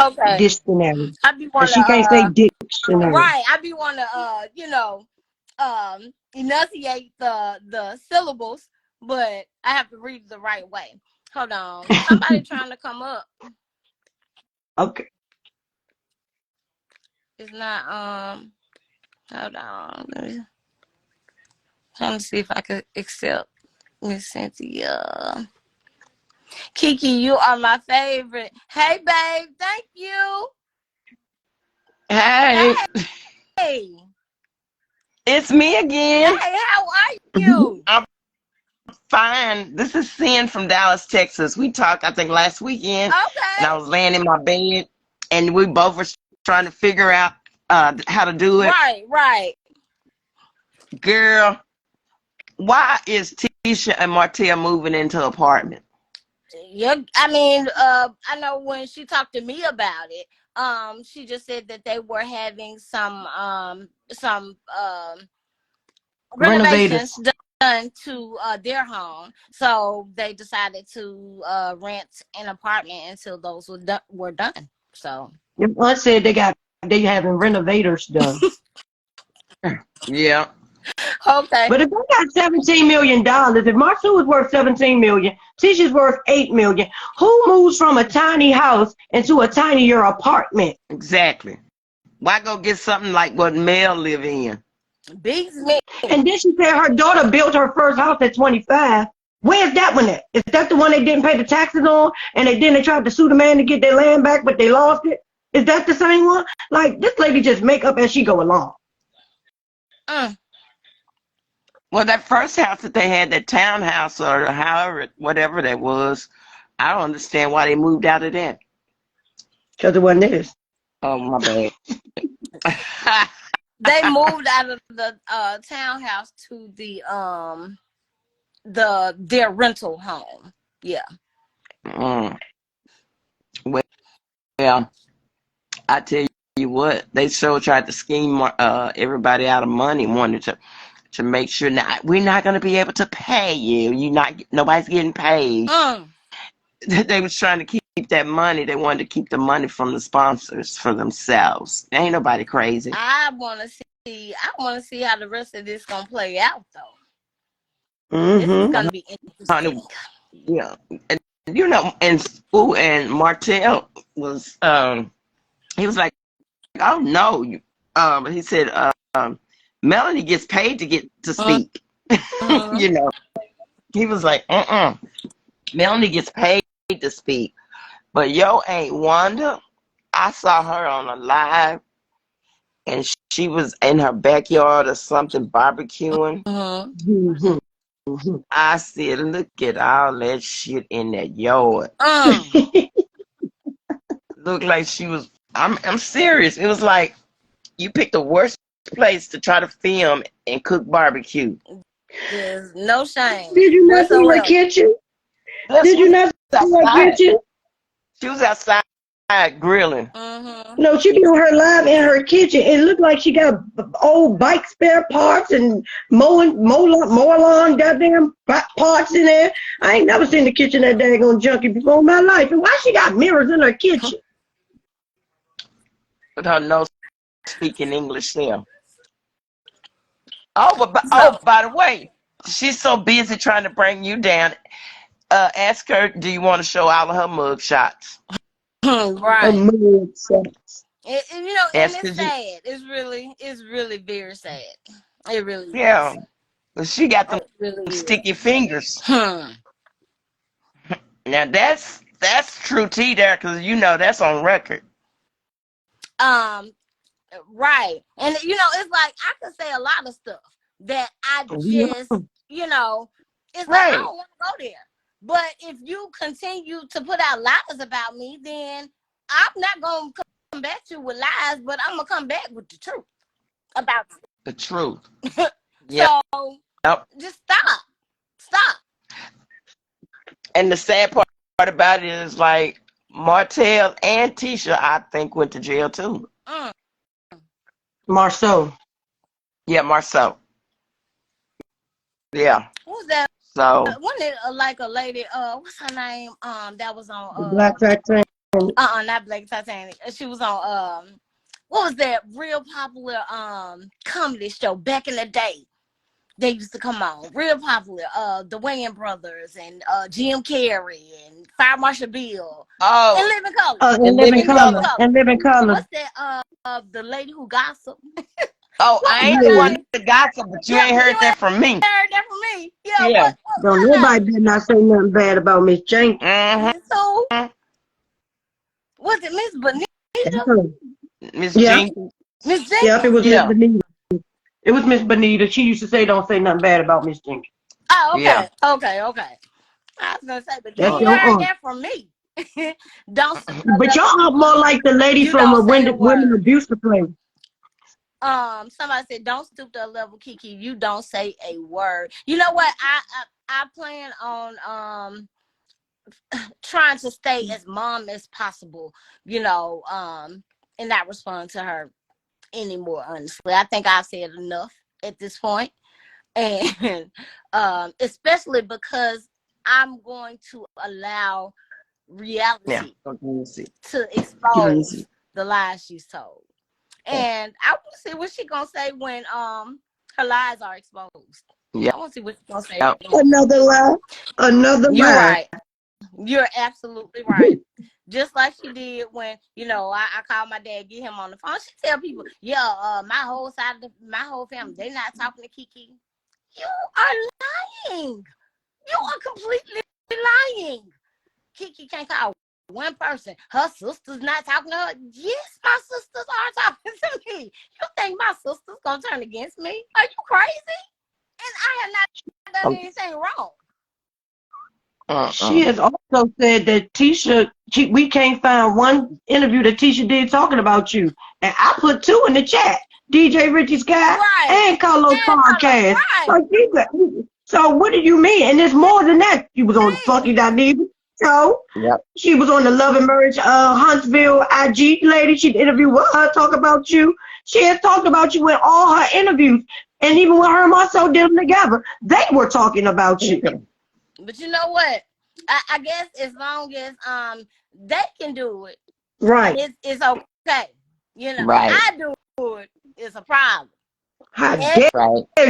Okay. dictionary. I be Because wanna she can't say dictionary. right. I be wanna enunciate the syllables, but I have to read it the right way. Hold on. Somebody trying to come up. Okay. It's not hold on. Trying to see if I could accept Miss Cynthia. Kiki, you are my favorite. Hey babe, thank you. Hey, Hey. it's me again. Hey, how are you? I'm fine. This is Sin from Dallas, Texas. We talked, I think, last weekend, and I Okay. was laying in my bed, and we both were trying to figure out how to do it. Right. Girl, why is Tisha and Martell moving into an apartment? Yeah, I mean, I know when she talked to me about it, she just said that they were having some renovations Renovators. done to their home, so they decided to rent an apartment until those were done. So Your aunt said they having renovators done. Yeah. okay, But if they got $17 million, if Marsau is worth $17 million, Tisha's worth $8 million, who moves from a tiny house into a tinier apartment? Exactly. Why go get something like what Mel live in? beats me. And then she said her daughter built her first house at 25. Where's that one at? Is that the one they didn't pay the taxes on? And they tried to sue the man to get their land back, but they lost it? Is that the same one? Like, this lady just make up as she go along. Mm. Well, that first house that they had, that townhouse or however, whatever that was, I don't understand why they moved out of that. Because it wasn't theirs. Oh, my bad. They moved out of the townhouse to their rental home. Yeah. Mm. Well, I tell you what, they sure tried to scheme everybody out of money, wanted to make sure we're not going to be able to pay you. Nobody's getting paid. Mm. They was trying to keep that money. They wanted to keep the money from the sponsors for themselves. Ain't nobody crazy. I want to see how the rest of this gonna play out, though. This is Mm-hmm. gonna be interesting. Honey, yeah, and in school, and Martell was he was like, oh no, he said Melanie gets paid to get to speak. Mm-hmm. He was like, Melanie gets paid to speak, but yo ain't Wanda. I saw her on a live, and she was in her backyard or something barbecuing. Mm-hmm. I said, look at all that shit in that yard. Mm. Looked like she was. I'm serious. It was like you picked the worst place to try to film and cook barbecue. There's no shame Did you not see her whatsoever. kitchen? This Did you was not see her outside. kitchen? She was outside grilling. Mm-hmm. No, she be on her live in her kitchen. It looked like she got old bike spare parts and more lawn goddamn parts in there. I ain't never seen the kitchen that daggone junky before in my life. And why she got mirrors in her kitchen? With her no speaking English there. Oh, So by the way, she's so busy trying to bring you down. Ask her, do you want to show all of her mug shots? Her right. mug shots. And Ask it's her, sad. It's really very sad. It really yeah, is. she got them It really is. sticky fingers. Hmm. Now that's true tea there, because that's on record. Um. Right. And it's like I could say a lot of stuff that I just, it's like I Right. don't want to go there. But if you continue to put out lies about me, then I'm not gonna come back to you with lies, but I'm gonna come back with the truth about you. The truth. Yep. So just stop. And the sad part about it is, like, Martell and Tisha, I think, went to jail too. Mm. Marsau. Yeah, Marsau. Yeah. Who's that? So. Wasn't it like a lady? What's her name? That was on The Black Titanic. not Black Titanic. She was on what was that real popular comedy show back in the day? They used to come on real popular. The Wayans brothers and Jim Carrey and Fire Marshal Bill and Oh, Living Color. In living color. In living color. What's that? The lady who gossip. oh, What I was ain't her the one name? to gossip, but you Yeah, ain't you heard ain't that from me. heard that from me. Yeah, Yeah. what's Don't her nobody name? did not say nothing bad about Miss Jenkins. Mm-hmm. So was it Miss Bonita? Miss Yeah. Jenkins. Miss Yep, it Jenkins? was Miss Yeah. Bonita. It was Miss Bonita. She used to say, "Don't say nothing bad about Miss Jenkins." Oh, Yeah. okay. I was gonna say, but you That's ain't your heard aunt. that from me. Don't But y'all are more like the lady you from a don't say a women word. abuse play. Somebody said don't stoop to a level, Kiki. You don't say a word. You know what? I plan on trying to stay as mom as possible. And not respond to her anymore. Honestly, I think I've said enough at this point, and especially because I'm going to allow Yeah. reality Easy. to Easy. expose the lies she's told. And I want to see what she's gonna say when her lies are exposed. Yeah. I want to see what she's gonna say. Yeah. Another lie. Another You're lie. right. You're absolutely right. Just like she did when, I called my dad, get him on the phone. She tell people, my whole side of my whole family, they not talking to Kiki. You are lying. You are completely lying. Kiki can't call one person. Her sister's not talking to her. Yes, my sisters are talking to me. You think my sister's gonna turn against me? Are you crazy? And I have not done anything wrong. She has also said that we can't find one interview that Tisha did talking about you. And I put two in the chat. DJ Richie Scott and Carlos Podcast. Right. So what do you mean? And there's more than that. She was on Funky Dineva. So Yep. she was on the Love and Marriage Huntsville IG lady. She interviewed with her, talk about you. She has talked about you in all her interviews. And even when her and Marsau did them together, they were talking about you. But you know what? I guess as long as they can do it, Right. it's okay. Right. I do it, it's a problem. How dare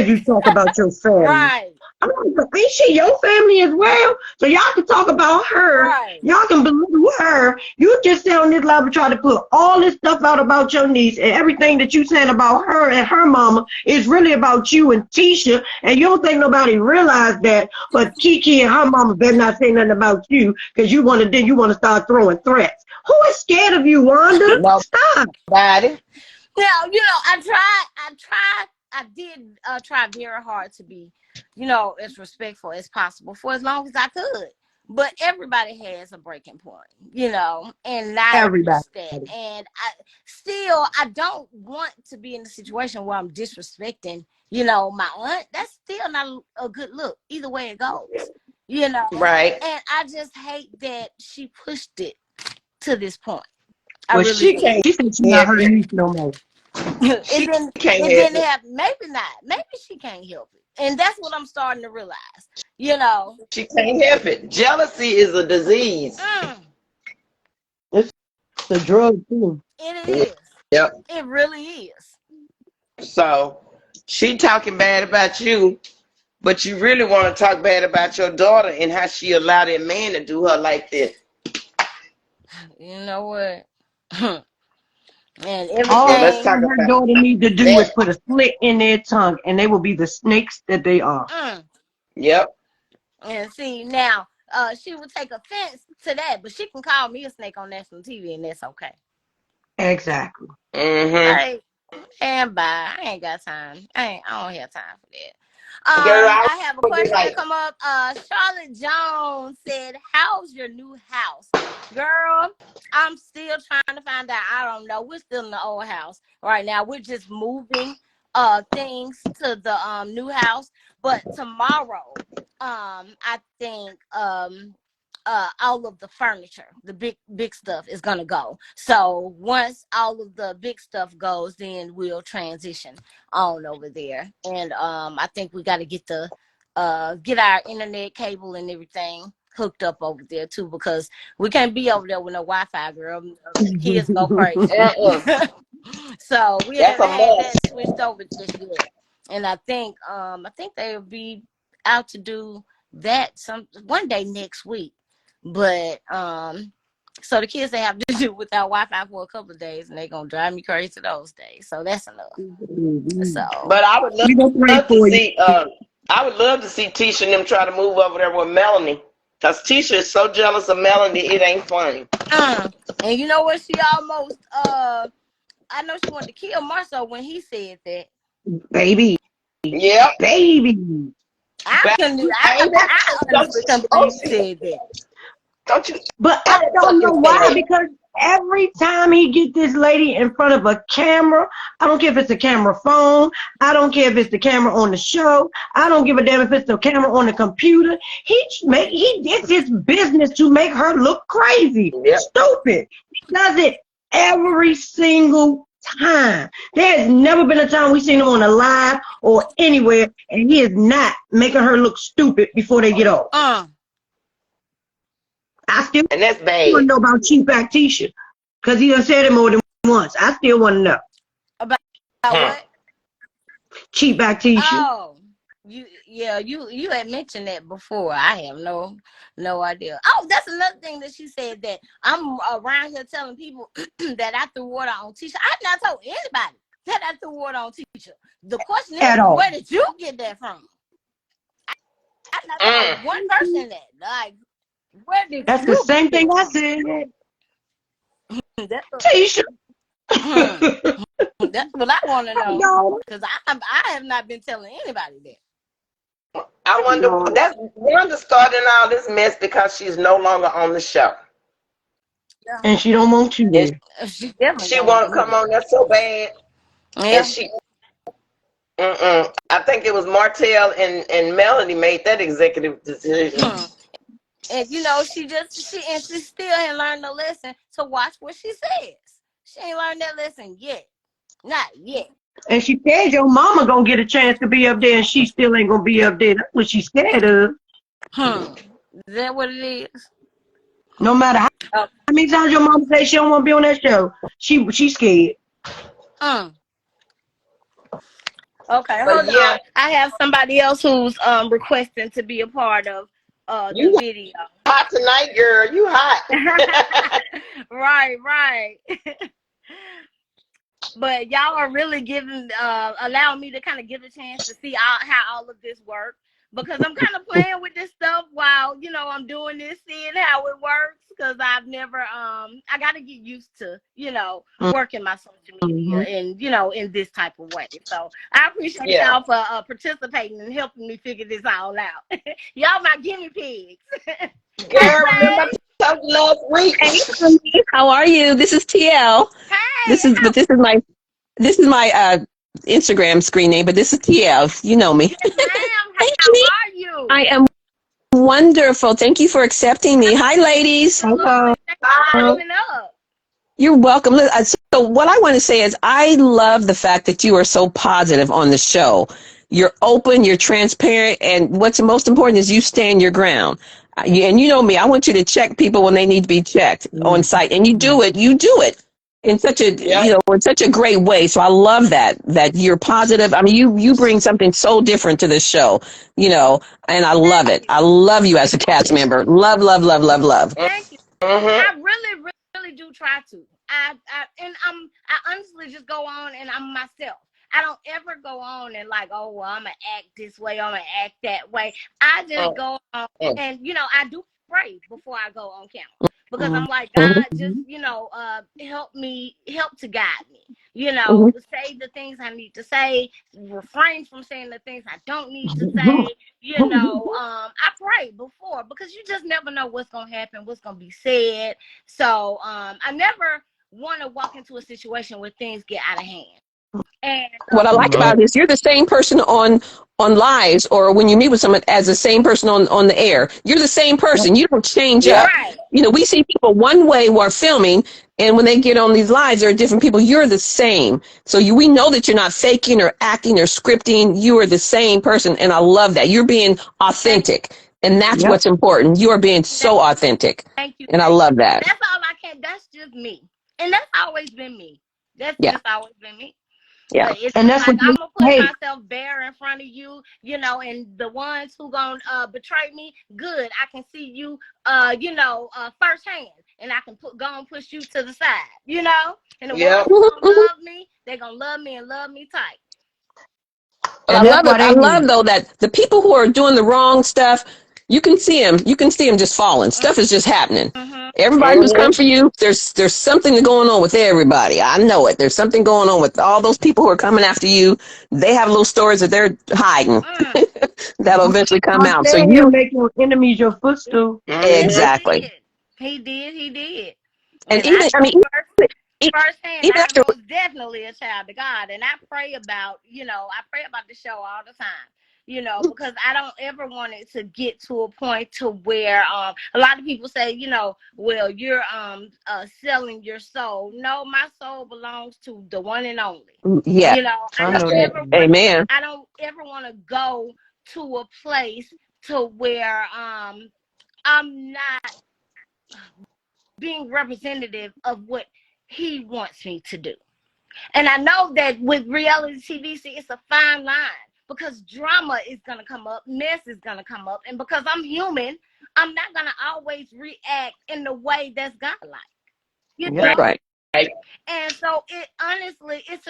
you talk about your family? Right. I'm like, ain't she your family as well? So y'all can talk about her. Right. Y'all can belittle her. You just sit on this live and try to put all this stuff out about your niece, and everything that you said about her and her mama is really about you and Tisha, and you don't think nobody realized that. But Kiki and her mama better not say nothing about you, because you want to start throwing threats. Who is scared of you, Wanda? Stop. Nobody. Now, I did try very hard to be, as respectful as possible for as long as I could. But everybody has a breaking point, and I reached that. And I don't want to be in a situation where I'm disrespecting, my aunt. That's still not a good look, either way it goes, Right. And I just hate that she pushed it to this point. Well, she can't. She said she's not her niece no more. It didn't happen. Maybe not. Maybe she can't help it. And that's what I'm starting to realize. She can't help it. Jealousy is a disease. It's a drug too. It is. Yep. It really is. So she talking bad about you, but you really want to talk bad about your daughter and how she allowed that man to do her like this. You know what? And everything. All her daughter need to do is put a slit in their tongue, and they will be the snakes that they are. Yep. And see, now, she would take offense to that, but she can call me a snake on national TV, and that's okay. Exactly. Hey, and bye. I ain't got time. I don't have time for that. Girl, I have a question that come up. Charlotte Jones said, "How's your new house, girl?" I'm still trying to find out. I don't know. We're still in the old house right now. We're just moving things to the new house. But tomorrow, I think all of the furniture, the big stuff is gonna go. So once all of the big stuff goes, then we'll transition on over there. And I think we got to get get our internet cable and everything hooked up over there too, because we can't be over there with no Wi-Fi, girl. The kids go crazy. So we That's a haven't had that must. switched over just yet. And I think they'll be out to do that one day next week. But so the kids, they have to do without Wi-Fi for a couple of days, and they're gonna drive me crazy those days. So that's enough. So But I would We gonna pray love to for you. see. I would love to see Tisha and them try to move over there with Melanie, cause Tisha is so jealous of Melanie, it ain't funny. and you know what? She almost I know she wanted to kill Marsau when he said that. Baby. Yep. Baby. I honestly can't believe you said that. Don't you? But I don't know why, because every time he get this lady in front of a camera, I don't care if it's a camera phone, I don't care if it's the camera on the show, I don't give a damn if it's the camera on the computer. It's his business to make her look crazy, stupid. He does it every single time. There has never been a time we've seen him on a live or anywhere, and he is not making her look stupid before they get off. I still And that's want bad. to know about Cheap Back Tisha, because he done said it more than once. I still want to know. About what? Cheap Back Tisha. Oh, you had mentioned that before. I have no idea. Oh, that's another thing that she said, that I'm around here telling people that I threw water on Tisha. I've not told anybody that I threw water on Tisha. The question is, where did you get that from? I've not told one person that. Like, where did That's you the same get thing it I from? said. Tisha. That's what I want to know, No. because I have not been telling anybody that. I wonder. That's Wanda starting all this mess because she's no longer on the show. And she don't want you there. She definitely She don't want to want come on there so bad. Yeah. And she. I think it was Martell and Melanie made that executive decision. And you know, she still ain't learned the lesson to watch what she says. She ain't learned that lesson yet. Not yet. And she said your mama gonna get a chance to be up there, and she still ain't gonna be up there. That's what she's scared of. Is that what it is? No matter how many times your mama say she don't want to be on that show, she's scared. Okay, hold on. I have somebody else who's requesting to be a part of the video. Hot tonight, girl. You hot. Right. But y'all are really allowing me to kind of get a chance to see how all of this works, because I'm kind of playing with this stuff while, I'm doing this, seeing how it works, because I've never, I got to get used to, working my social media and, in this type of way. So I appreciate y'all for participating and helping me figure this all out. Y'all my guinea pigs. Girl, remember I told you last week. Hey, how are you? This is TL. Hey, This is my Instagram screen name, but this is TL. You know me. Yes, ma'am. How are you? I am wonderful. Thank you for accepting me. Hi, ladies. Hello. You're welcome. So what I want to say is I love the fact that you are so positive on the show. You're open, you're transparent, and what's most important is you stand your ground. And you know me, I want you to check people when they need to be checked on site, and you do it in such a in such a great way. So I love that you're positive. I mean, you bring something so different to this show, and I love it. I love you as a cast member. Love. Thank you. I really, really do try to. I honestly just go on and I'm myself. I don't ever go on and like, oh, well, I'm going to act this way, I'm going to act that way. I just go on and, I do pray before I go on camera, because I'm like, God, just, help to guide me, say the things I need to say, refrain from saying the things I don't need to say, I pray before, because you just never know what's going to happen, what's going to be said. So I never want to walk into a situation where things get out of hand. And what I like about it is you're the same person on on lives or when you meet with someone as the same person on the air. You're the same person. You don't change up. Right. You know, we see people one way while filming, and when they get on these lives, they're different people. You're the same. So we know that you're not faking or acting or scripting. You are the same person, and I love that. You're being authentic, and that's what's important. You are being so authentic. Thank you. And I love that. That's all I can. That's just me, and that's always been me. That's just always been me. Yeah. But it's And that's like what I'm gonna put hey, myself bare in front of you, you know, and the ones who gonna betray me, good. I can see you, firsthand, and I can go and push you to the side, you know. And the ones who gonna love me, they gonna love me and love me tight. But I love it. I love though that the people who are doing the wrong stuff, you can see them. You can see them just falling. Stuff is just happening. Everybody who's come for you, there's something going on with everybody. I know it. There's something going on with all those people who are coming after you. They have little stories that they're hiding that'll eventually come out. So you make your enemies your footstool. Exactly. He did. And even Firsthand, even I'm most definitely a child of God, and I pray about the show all the time, you know, because I don't ever want it to get to a point to where a lot of people say, you know, well, you're selling your soul. No, my soul belongs to the one and only. Yeah. You know, I don't ever want to go to a place to where I'm not being representative of what he wants me to do. And I know that with reality TV, it's a fine line because drama is going to come up, mess is going to come up. And because I'm human, I'm not going to always react in the way that's godlike. You know? Right. And so honestly, it's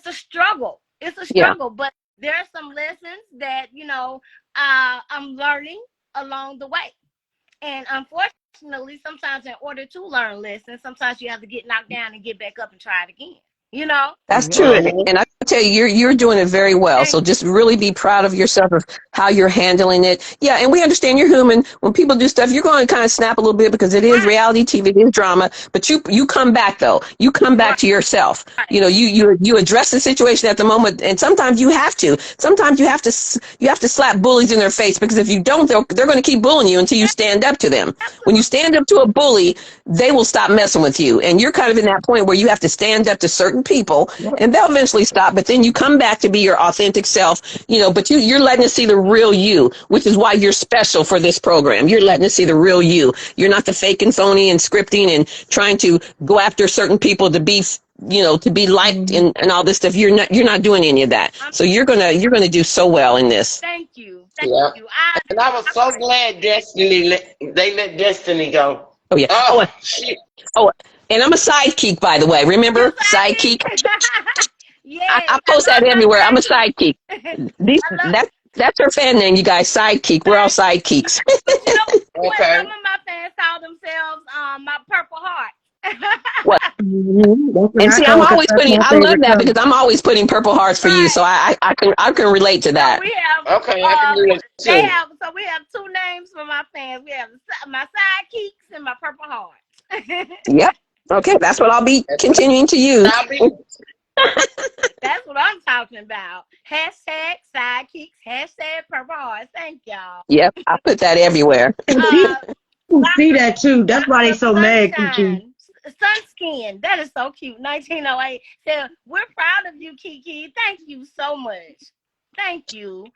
a struggle. It's a struggle, but there are some lessons that, you know, I'm learning along the way. And unfortunately, sometimes in order to learn lessons, sometimes you have to get knocked down and get back up and try it again. You know? That's true. And I tell you, you're doing it very well. So just really be proud of yourself of how you're handling it. Yeah, and we understand you're human. When people do stuff, you're going to kind of snap a little bit because it is reality TV, it is drama. But you come back though. You come back to yourself. You know, you address the situation at the moment, and sometimes you have to. Sometimes you have to slap bullies in their face because if you don't, they're going to keep bullying you until you stand up to them. When you stand up to a bully, they will stop messing with you. And you're kind of in that point where you have to stand up to certain people and they'll eventually stop, but then you come back to be your authentic self, you know, but you're letting us see the real you, which is why you're special for this program. You're letting us see the real you. You're not the fake and phony and scripting and trying to go after certain people to be, you know, to be liked and all this stuff. You're not doing any of that. So you're gonna do so well in this. Thank you. And I was so glad they let Destiny go. Oh yeah. Oh, and I'm a sidekick, by the way. Remember, sidekick? I post that everywhere. I'm a sidekick. That's her fan name, you guys. Sidekick. We're all sidekicks. Okay. Some of my fans call themselves my Purple Heart. What? And see, I'm always putting. I love that because I'm always putting purple hearts for you. So I can relate to that. So we have, I can relate too. We have two names for my fans. We have my sidekicks and my Purple Hearts. Yep. Okay, that's what I'll be continuing to use. That's what I'm talking about. Hashtag sidekicks, hashtag Purple Hearts. Thank y'all. Yep, I put that everywhere. People see that too. That's why they so mad, Kiki. Sunskin, that is so cute. 1908 said, "We're proud of you, Kiki. Thank you so much. Thank you."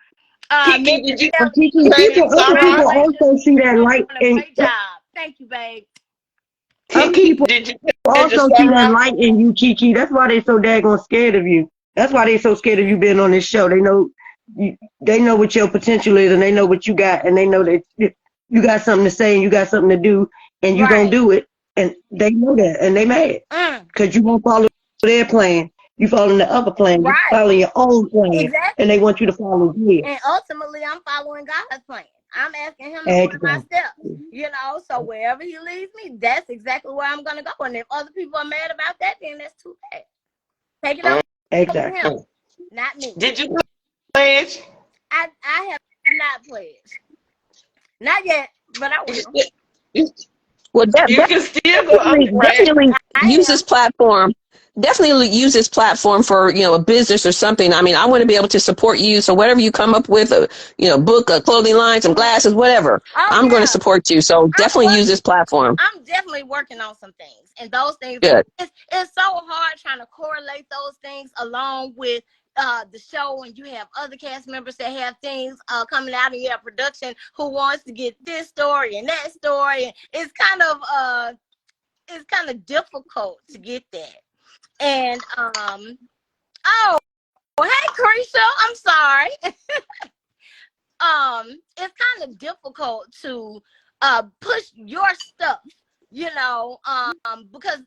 Kiki, did you? People also see that light. Great job. Thank you, babe. People also see that light in you, Kiki. That's why they so daggone scared of you. That's why they so scared of you being on this show. They know what your potential is, and they know what you got, and they know that you got something to say and you got something to do, and you're gonna do it. And they know that, and they mad because you won't follow their plan. You follow in the other plan. You follow your own plan, and they want you to follow theirs. And ultimately, I'm following God's plan. I'm asking Him to order my steps. You know, so wherever He leads me, that's exactly where I'm gonna go. And if other people are mad about that, then that's too bad. Take it over to Him, not me. Did you pledge? I have not pledged, not yet, but I will. Well, definitely use this platform definitely use this platform for, a business or something. I mean, I want to be able to support you. So whatever you come up with, book, a clothing line, some glasses, whatever, Oh I'm going to yeah, support you. So definitely use this platform. I'm definitely working on some things, and those things, Good. it's so hard trying to correlate those things along with the show, and you have other cast members that have things coming out of your production who wants to get this story and that story, and it's kind of difficult to get that. And oh, hey Krisha, I'm sorry. It's kind of difficult to push your stuff, because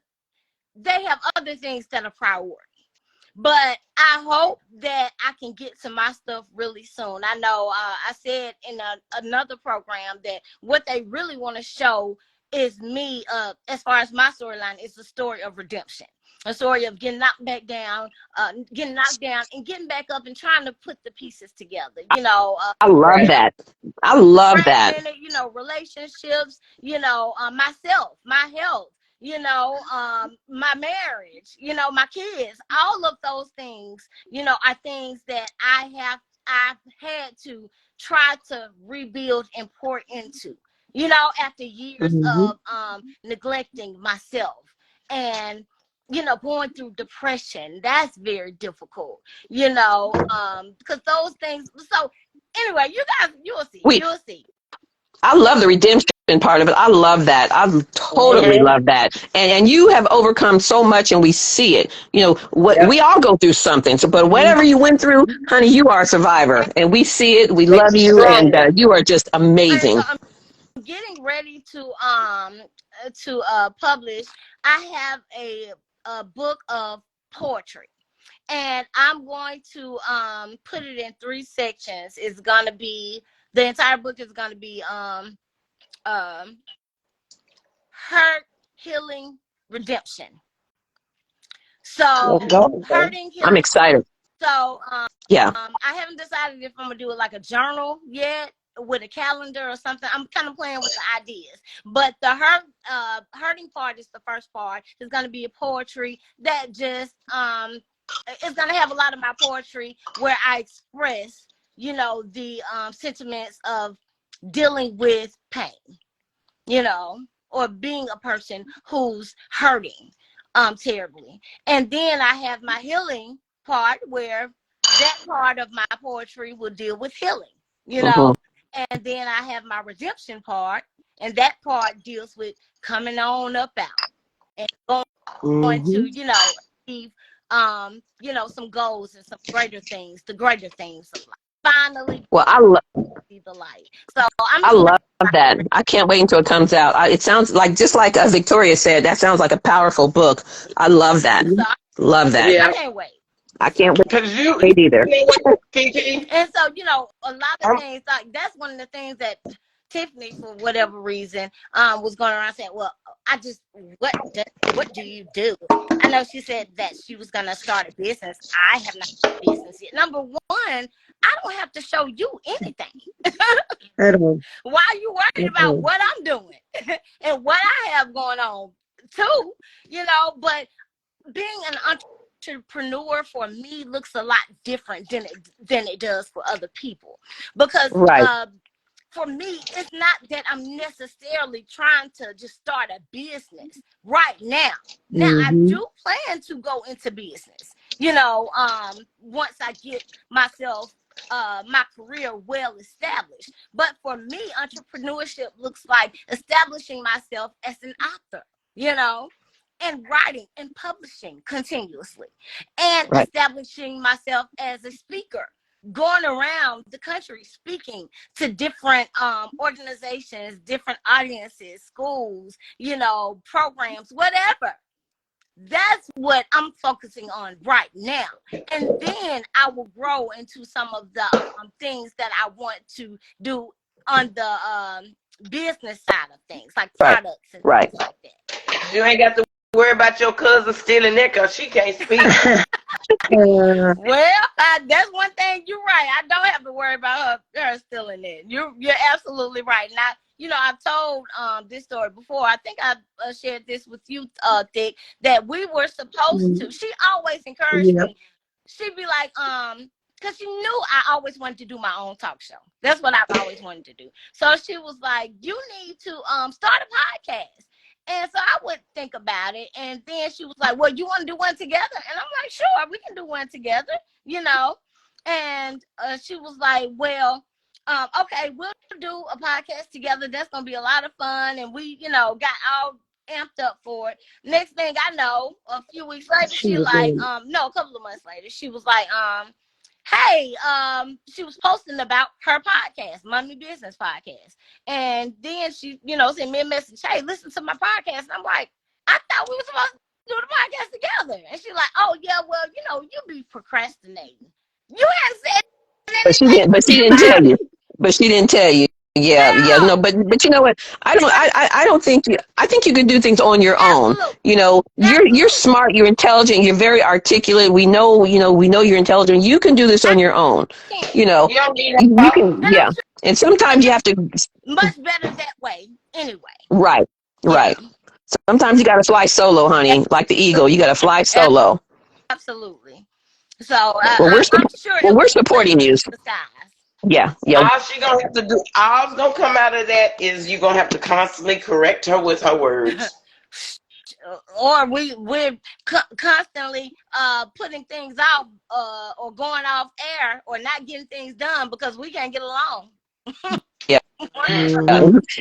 they have other things that are priority. But I hope that I can get to my stuff really soon. I know I said in another program that what they really want to show is me, as far as my storyline, is the story of redemption. A story of getting knocked back down, getting knocked down and getting back up and trying to put the pieces together. I love that. I love that. Relationships, myself, my health, my marriage, my kids, all of those things, are things that I've had to try to rebuild and pour into, after years Mm-hmm. of neglecting myself and going through depression. That's very difficult, because those things. So anyway, you guys, you'll see. I love the redemption part of it. I love that. I totally love that. And you have overcome so much, and we see it. We all go through something. So, but whatever you went through, honey, you are a survivor, and we see it. We love you, and you are just amazing. So I'm getting ready to publish. I have a book of poetry, and I'm going to put it in 3 sections. It's gonna be, the entire book is gonna be hurt, healing, redemption. So hurting, healing. I'm excited. So Yeah. I haven't decided if I'm gonna do it like a journal yet, with a calendar or something. I'm kind of playing with the ideas, but the hurting part is the first part. It's going to be a poetry that just it's going to have a lot of my poetry where I express the sentiments of dealing with pain, or being a person who's hurting terribly. And then I have my healing part, where that part of my poetry will deal with healing, Mm-hmm. And then I have my redemption part, and that part deals with coming on up out and going to, achieve, some goals and some greater things, the greater things of life. Finally, Well, see the light. So I love that. I can't wait until it comes out. It sounds like, just like Victoria said, that sounds like a powerful book. I love that. Love that. Yeah. I can't wait. I can't Because wait either. Kiki. And so, a lot of things, like, that's one of the things that Tiffany, for whatever reason, was going around saying, well, what do you do? I know she said that she was going to start a business. I have not started a business yet. Number one, I don't have to show you anything. Why are you worried about what I'm doing and what I have going on too? But being an entrepreneur for me looks a lot different than it does for other people, because for me, it's not that I'm necessarily trying to just start a business right now. Now, I do plan to go into business, once I get myself, my career well established. But for me, entrepreneurship looks like establishing myself as an author, and writing and publishing continuously, and establishing myself as a speaker, going around the country speaking to different organizations, different audiences, schools, programs, whatever. That's what I'm focusing on right now. And then I will grow into some of the things that I want to do on the business side of things, like products and things like that. You ain't got to worry about your cousin stealing that because she can't speak. Well, that's one thing. You're right. I don't have to worry about her stealing it. You're absolutely right. I've told this story before. I think I shared this with you, Thick, that we were supposed to. She always encouraged Yeah. me. She'd be like, because she knew I always wanted to do my own talk show. That's what I've always wanted to do. So she was like, you need to start a podcast. And so I would think about it. And then she was like, well, you want to do one together? And I'm like, sure, we can do one together, And she was like, well, okay, we'll do a podcast together. That's going to be a lot of fun. And we, got all amped up for it. Next thing I know, a few weeks later, she like, no, a couple of months later, she was like, hey, she was posting about her podcast, Money Business Podcast. And then she, sent me a message, hey, listen to my podcast. And I'm like, I thought we were supposed to do the podcast together. And she's like, oh, yeah, well, you be procrastinating. You haven't said anything. But she didn't tell you. But she didn't tell you. Yeah, no, but you know what? I don't think you. I think you can do things on your own. You're smart, you're intelligent, you're very articulate. We know you're intelligent. You can do this on your own. You can, yeah. And sometimes you have to. Much better that way, anyway. Right. Sometimes you got to fly solo, honey, like the eagle. You got to fly solo. Absolutely. So I'm sure we're supporting you. Yeah. All she gonna have to do, all's gonna come out of that is you're gonna have to constantly correct her with her words. Or we're constantly putting things off or going off air or not getting things done because we can't get along. Yeah.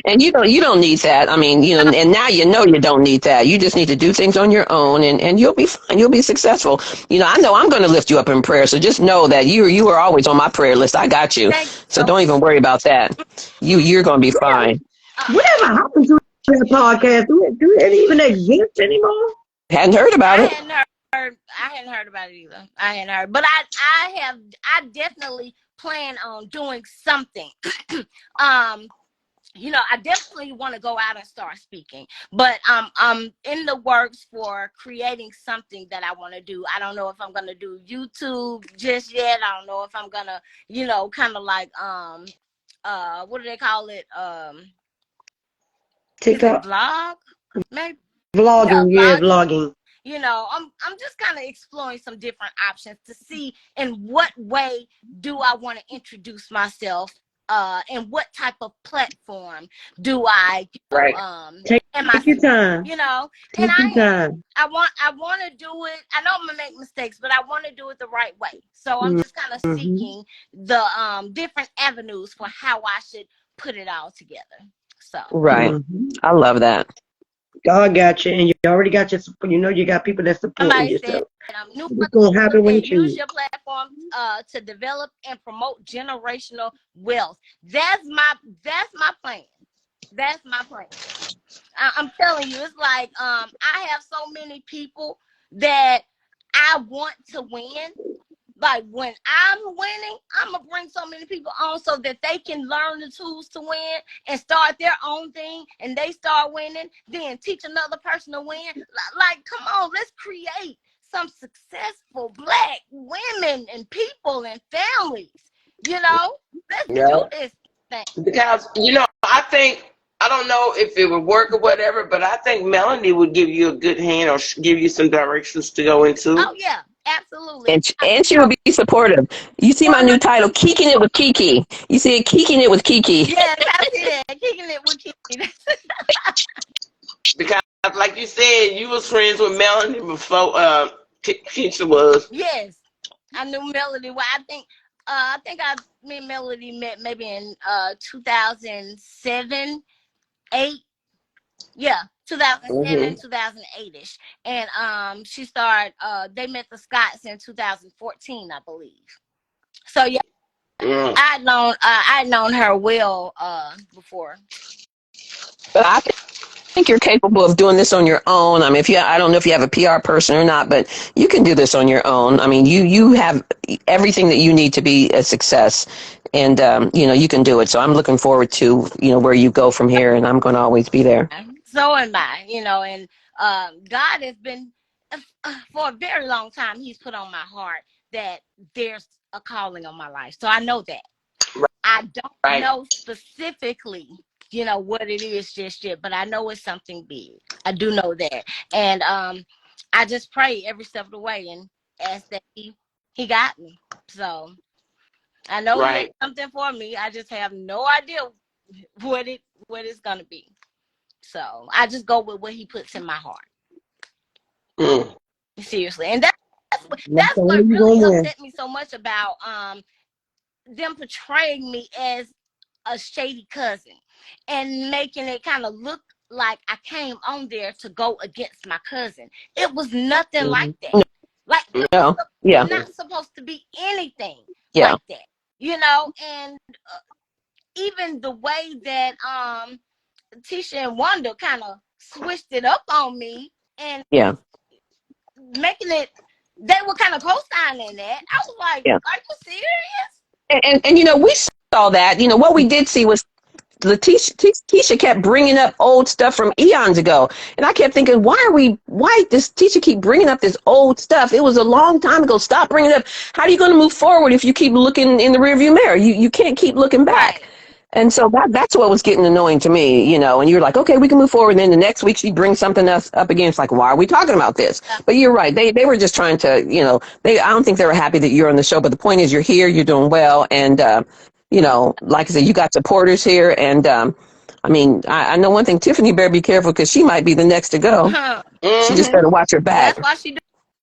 And you don't need that. I mean, and now you don't need that. You just need to do things on your own and you'll be fine. You'll be successful. I know I'm going to lift you up in prayer. So just know that you are always on my prayer list. I got you. So don't even worry about that. You're going to be fine. Whatever happened to that podcast? Do it even exist anymore? Hadn't heard about it. I hadn't heard about it either. I hadn't heard, but I definitely plan on doing something. I definitely want to go out and start speaking, but I'm in the works for creating something that I want to do. I don't know if I'm going to do YouTube just yet. I don't know if I'm going to, kind of like, what do they call it? TikTok vlog, maybe vlogging. Yeah, vlogging. I'm just kind of exploring some different options to see in what way do I want to introduce myself, and what type of platform do I take your time. Take your time. I want to do it. I know I'm gonna make mistakes, but I want to do it the right way. So I'm just kind of seeking the different avenues for how I should put it all together. So right. I love that. God got you, and you already got your support. You got people that support you. Said, it's gonna happen when you choose. Use your platform to develop and promote generational wealth. That's my plan. That's my plan. I'm telling you, it's like I have so many people that I want to win. Like when I'm winning, I'm gonna bring so many people on so that they can learn the tools to win and start their own thing, and they start winning, then teach another person to win. Like, come on, let's create some successful Black women and people and families. Let's do this thing. Because I think, I don't know if it would work or whatever, but I think Melanie would give you a good hand or give you some directions to go into. Oh yeah. Absolutely. And she will be supportive. You see my new title, Keeking It with Kiki. You see it, Keeking It with Kiki. Yes, I see that. Keeking It with Kiki. Because, like you said, you was friends with Melanie before Keisha was. Yes, I knew Melody. Well, I think me and Melody met maybe in 2007, 8. Yeah, 2007, 2008ish, and she started. They met the Scotts in 2014, I believe. So yeah, I'd known her well before. But I think you're capable of doing this on your own. I mean, I don't know if you have a PR person or not, but you can do this on your own. I mean, you have everything that you need to be a success, and you can do it. So I'm looking forward to where you go from here, and I'm going to always be there. So am I, and God has been, for a very long time, he's put on my heart that there's a calling on my life. So I know that. I don't know specifically what it is just yet, but I know it's something big. I do know that. And I just pray every step of the way and ask that he got me. So I know he has Right. something for me. I just have no idea what it's gonna be. So I just go with what he puts in my heart. Mm. Seriously. And that's the way what you really gonna win. upset me so much about them portraying me as a shady cousin and making it kind of look like I came on there to go against my cousin. It was nothing like that. Like it was No. Yeah. not supposed to be anything Yeah. like that. And even the way that Tisha and Wanda kind of switched it up on me and Yeah. making it, they were kind of co-signing that. I was like, Yeah. are you serious? And we saw that. What we did see was Latisha kept bringing up old stuff from eons ago, and I kept thinking, why does Tisha keep bringing up this old stuff? It was a long time ago. Stop bringing it up. How are you going to move forward if you keep looking in the rearview mirror? You can't keep looking back. Right. And so that's what was getting annoying to me, and you're like, okay, we can move forward. And then the next week she brings something else up again. It's like, why are we talking about this? But you're right. They were just trying to, I don't think they were happy that you're on the show. But the point is, you're here, you're doing well. And, like I said, you got supporters here. And, I know one thing, Tiffany better be careful because she might be the next to go. She just better watch her back. That's why she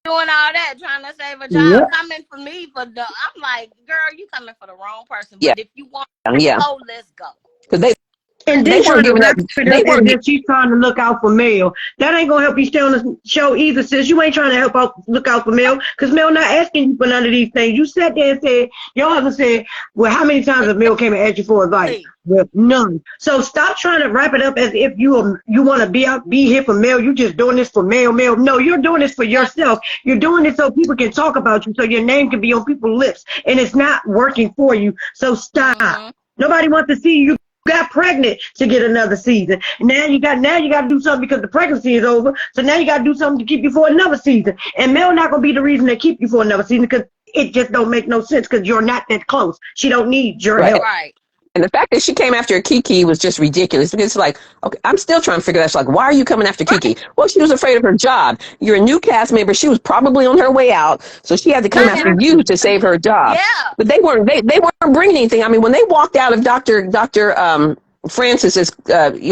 doing all that, trying to save a job, Yep. coming for me I'm like, girl, you coming for the wrong person. Yeah. But if you want to go, let's go. Because And they then trying weren't to giving wrap up. it They up as weren't. if she's trying to look out for Mel. That ain't gonna help you stay on the show either, sis. You ain't trying to look out for Mel, because Mel not asking you for none of these things. You sat there and said, your husband said, well, how many times has Mel came and asked you for advice? Well, none. So stop trying to wrap it up as if you want to be here for Mel. You just doing this for Mel. No, you're doing this for yourself. You're doing this so people can talk about you, so your name can be on people's lips, and it's not working for you. So stop. Nobody wants to see you got pregnant to get another season. Now you got to do something because the pregnancy is over. So now you got to do something to keep you for another season. And Mel not gonna be the reason to keep you for another season, because it just don't make no sense, because you're not that close. She don't need your help. Right. And the fact that she came after Kiki was just ridiculous, because it's like, okay, I'm still trying to figure that. It's like, why are you coming after Kiki? Well, she was afraid of her job. You're a new cast member. She was probably on her way out, so she had to come after you to save her job. Yeah. But they weren't bringing anything. I mean, when they walked out of Dr. Francis's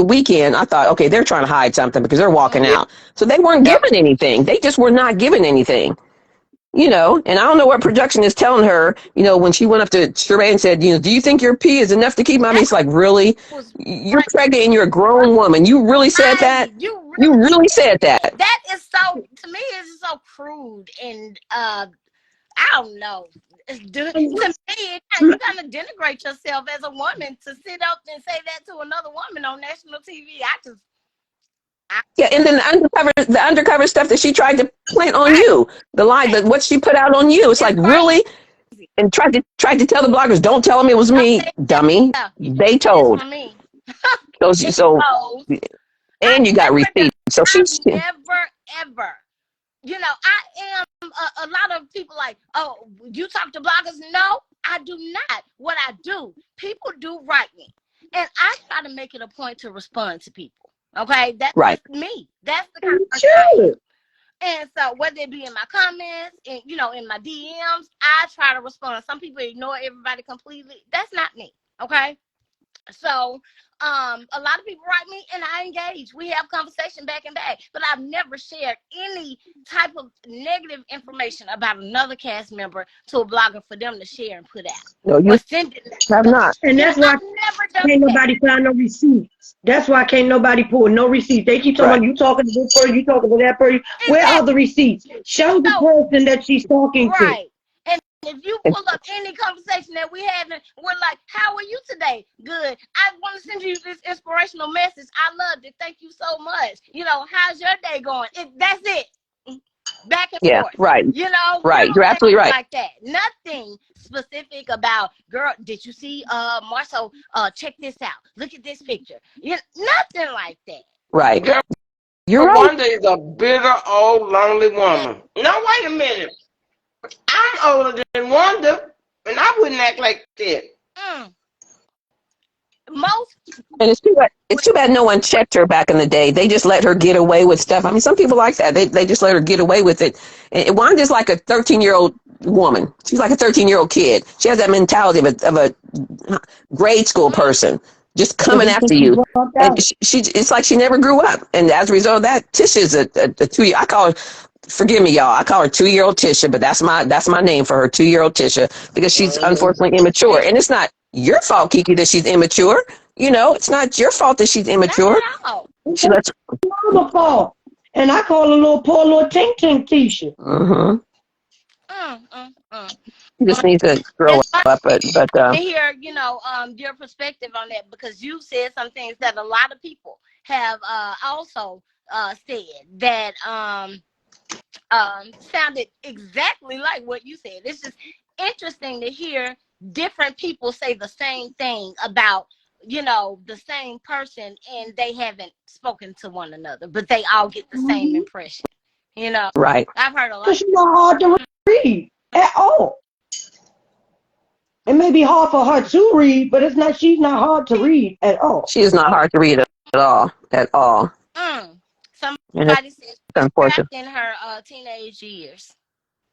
weekend, I thought, okay, they're trying to hide something because they're walking out. So they weren't giving anything. They just were not giving anything. And I don't know what production is telling her, when she went up to Shari and said, do you think your pee is enough to keep mommy? It's like, really? You're pregnant and you're a grown woman. You really said that? You really said that? That is so, to me, it's so crude. And I don't know. To me, you kind of denigrate yourself as a woman to sit up and say that to another woman on national TV. Yeah, and then the undercover stuff that she tried to plant on you, the lie, what she put out on you. It's like, really? And tried to tell the bloggers, don't tell them it was me, dummy. They told. And you got receipts. So she's never ever. I am a lot of people like, oh, you talk to bloggers? No, I do not. What I do, people do write me, and I try to make it a point to respond to people. Okay, that's me. That's the kind of person I am. And so whether it be in my comments, and in my DMs, I try to respond. Some people ignore everybody completely. That's not me. Okay. So a lot of people write me and I engage. We have conversation back and back, but I've never shared any type of negative information about another cast member to a blogger for them to share and put out. No, you have not. And that's why can't nobody find no receipts. That's why can't nobody pull no receipts. They keep talking, you talking to this person, you talking to that person. Where are the receipts? Show the person that she's talking to. Right. If you pull up any conversation that we had, we're like, how are you today? Good. I want to send you this inspirational message. I loved it. Thank you so much. How's your day going? That's it. Back and forth. Right. Right. You're absolutely right. Like that. Nothing specific about, girl, did you see Marsau? Check this out. Look at this picture. Nothing like that. Right. Girl, you're right. Wanda is a bitter, old, lonely woman. No, wait a minute. I'm older than Wanda, and I wouldn't act like that. most And it's too bad no one checked her back in the day. They just let her get away with stuff. I mean, some people like that. They just let her get away with it. And Wanda's like a 13-year-old woman. She's like a 13-year-old kid. She has that mentality of a grade school person just coming after you. And it's like she never grew up. And as a result of that, Tisha's a 2-year. I call her, forgive me, y'all, I call her 2-year-old Tisha, but that's my name for her, 2-year-old Tisha, because she's unfortunately immature. And it's not your fault, Kiki, that she's immature. You know, it's not your fault that she's immature. She lets her fault. And I call her poor little tink Tisha. Mm-hmm. She just needs to grow up, but to hear, your perspective on that, because you said some things that a lot of people have also said that sounded exactly like what you said. It's just interesting to hear different people say the same thing about the same person, and they haven't spoken to one another, but they all get the same impression. Right. I've heard a lot. Because she's not hard to read at all. It may be hard for her to read, but she's not hard to read at all. She is not hard to read at all. Somebody said she's trapped in her teenage years.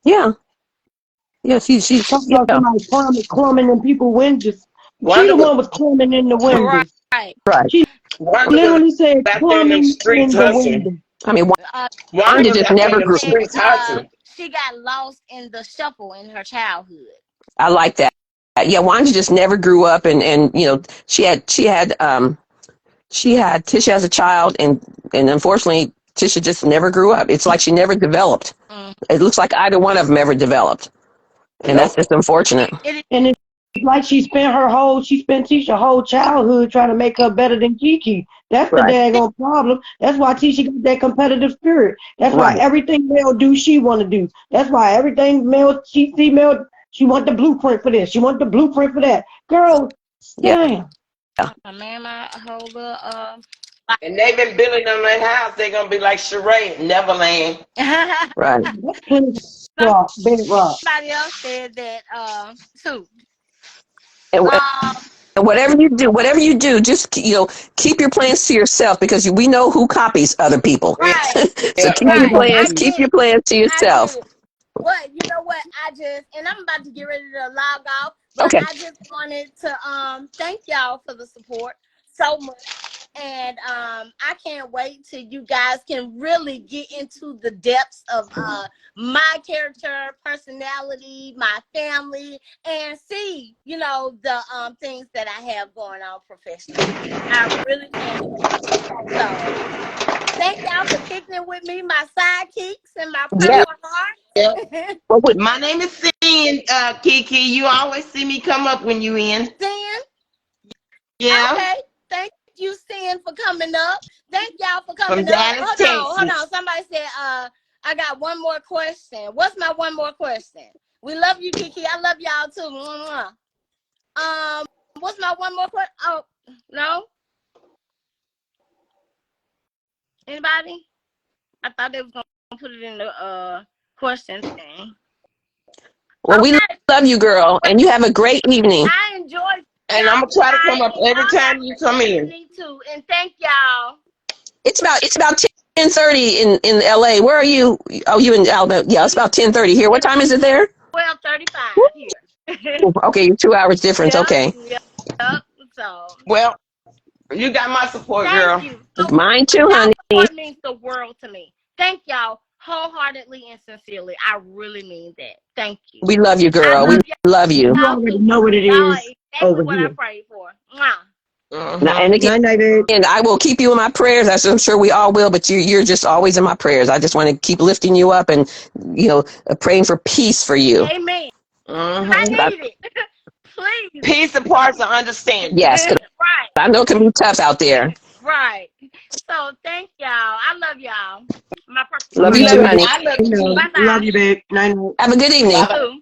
Yeah. Yeah, she's talking about somebody climbing in people's windows. She the one was climbing in the windows. Right. She literally said climbing in the window. I mean, Wanda just never grew up. She got lost in the shuffle in her childhood. I like that. Yeah, Wanda just never grew up, and she had Tisha as a child, and unfortunately Tisha just never grew up. It's like she never developed. It looks like either one of them ever developed, and that's just unfortunate. And it's like she spent Tisha's whole childhood trying to make her better than Kiki. That's the daggone problem. That's why Tisha got that competitive spirit. That's why everything male do, she want to do. That's why everything male, she female, she want the blueprint for this. She want the blueprint for that. Girl, damn. And they've been building them their house. They're going to be like Shari, Neverland. Right. Somebody else said that, too. And whatever you do, just keep your plans to yourself, because we know who copies other people. Right. So keep your plans to yourself. Well, you know what? And I'm about to get ready to log off, but I just wanted to thank y'all for the support so much. And I can't wait till you guys can really get into the depths of my character, personality, my family, and see, the things that I have going on professionally. I really can't wait. So, thank y'all for kicking it with me, my sidekicks and my purple heart. Yep. My name is Sin, Kiki. You always see me come up when you in. Sin? Yeah. Okay. Thank you, Sin, for coming up. Thank y'all for coming From up. Dallas, Texas. Hold on. Somebody said, I got one more question. What's my one more question? We love you, Kiki. I love y'all too. What's my one more question? Oh, no? Anybody? I thought they was gonna put it in the question thing. Well, we love you, girl, and you have a great evening. I enjoyed. And I'm gonna try to come up every time you come in. Me too, and thank y'all. It's about 10:30 in LA. Where are you? Oh, you in Alabama? Yeah, it's about 10:30 here. What time is it there? 12:35 here. Okay, you're 2 hours difference. Okay. Yep. So. Well, you got my support, Thank girl. You. Mine too, honey. Support means the world to me. Thank y'all wholeheartedly and sincerely. I really mean that. Thank you. We love you, girl. We love you. You already know what it is over what here. I prayed for. Mwah. And again, and I will keep you in my prayers, as I'm sure we all will, but you're just always in my prayers. I just want to keep lifting you up and, praying for peace for you. Amen. I need it. Please. Peace and parts of understanding. Yes. Right. I know it can be tough out there. Right. So thank y'all. I love y'all. Love you too, honey. I love you. Love you, babe. Have a good evening. You too.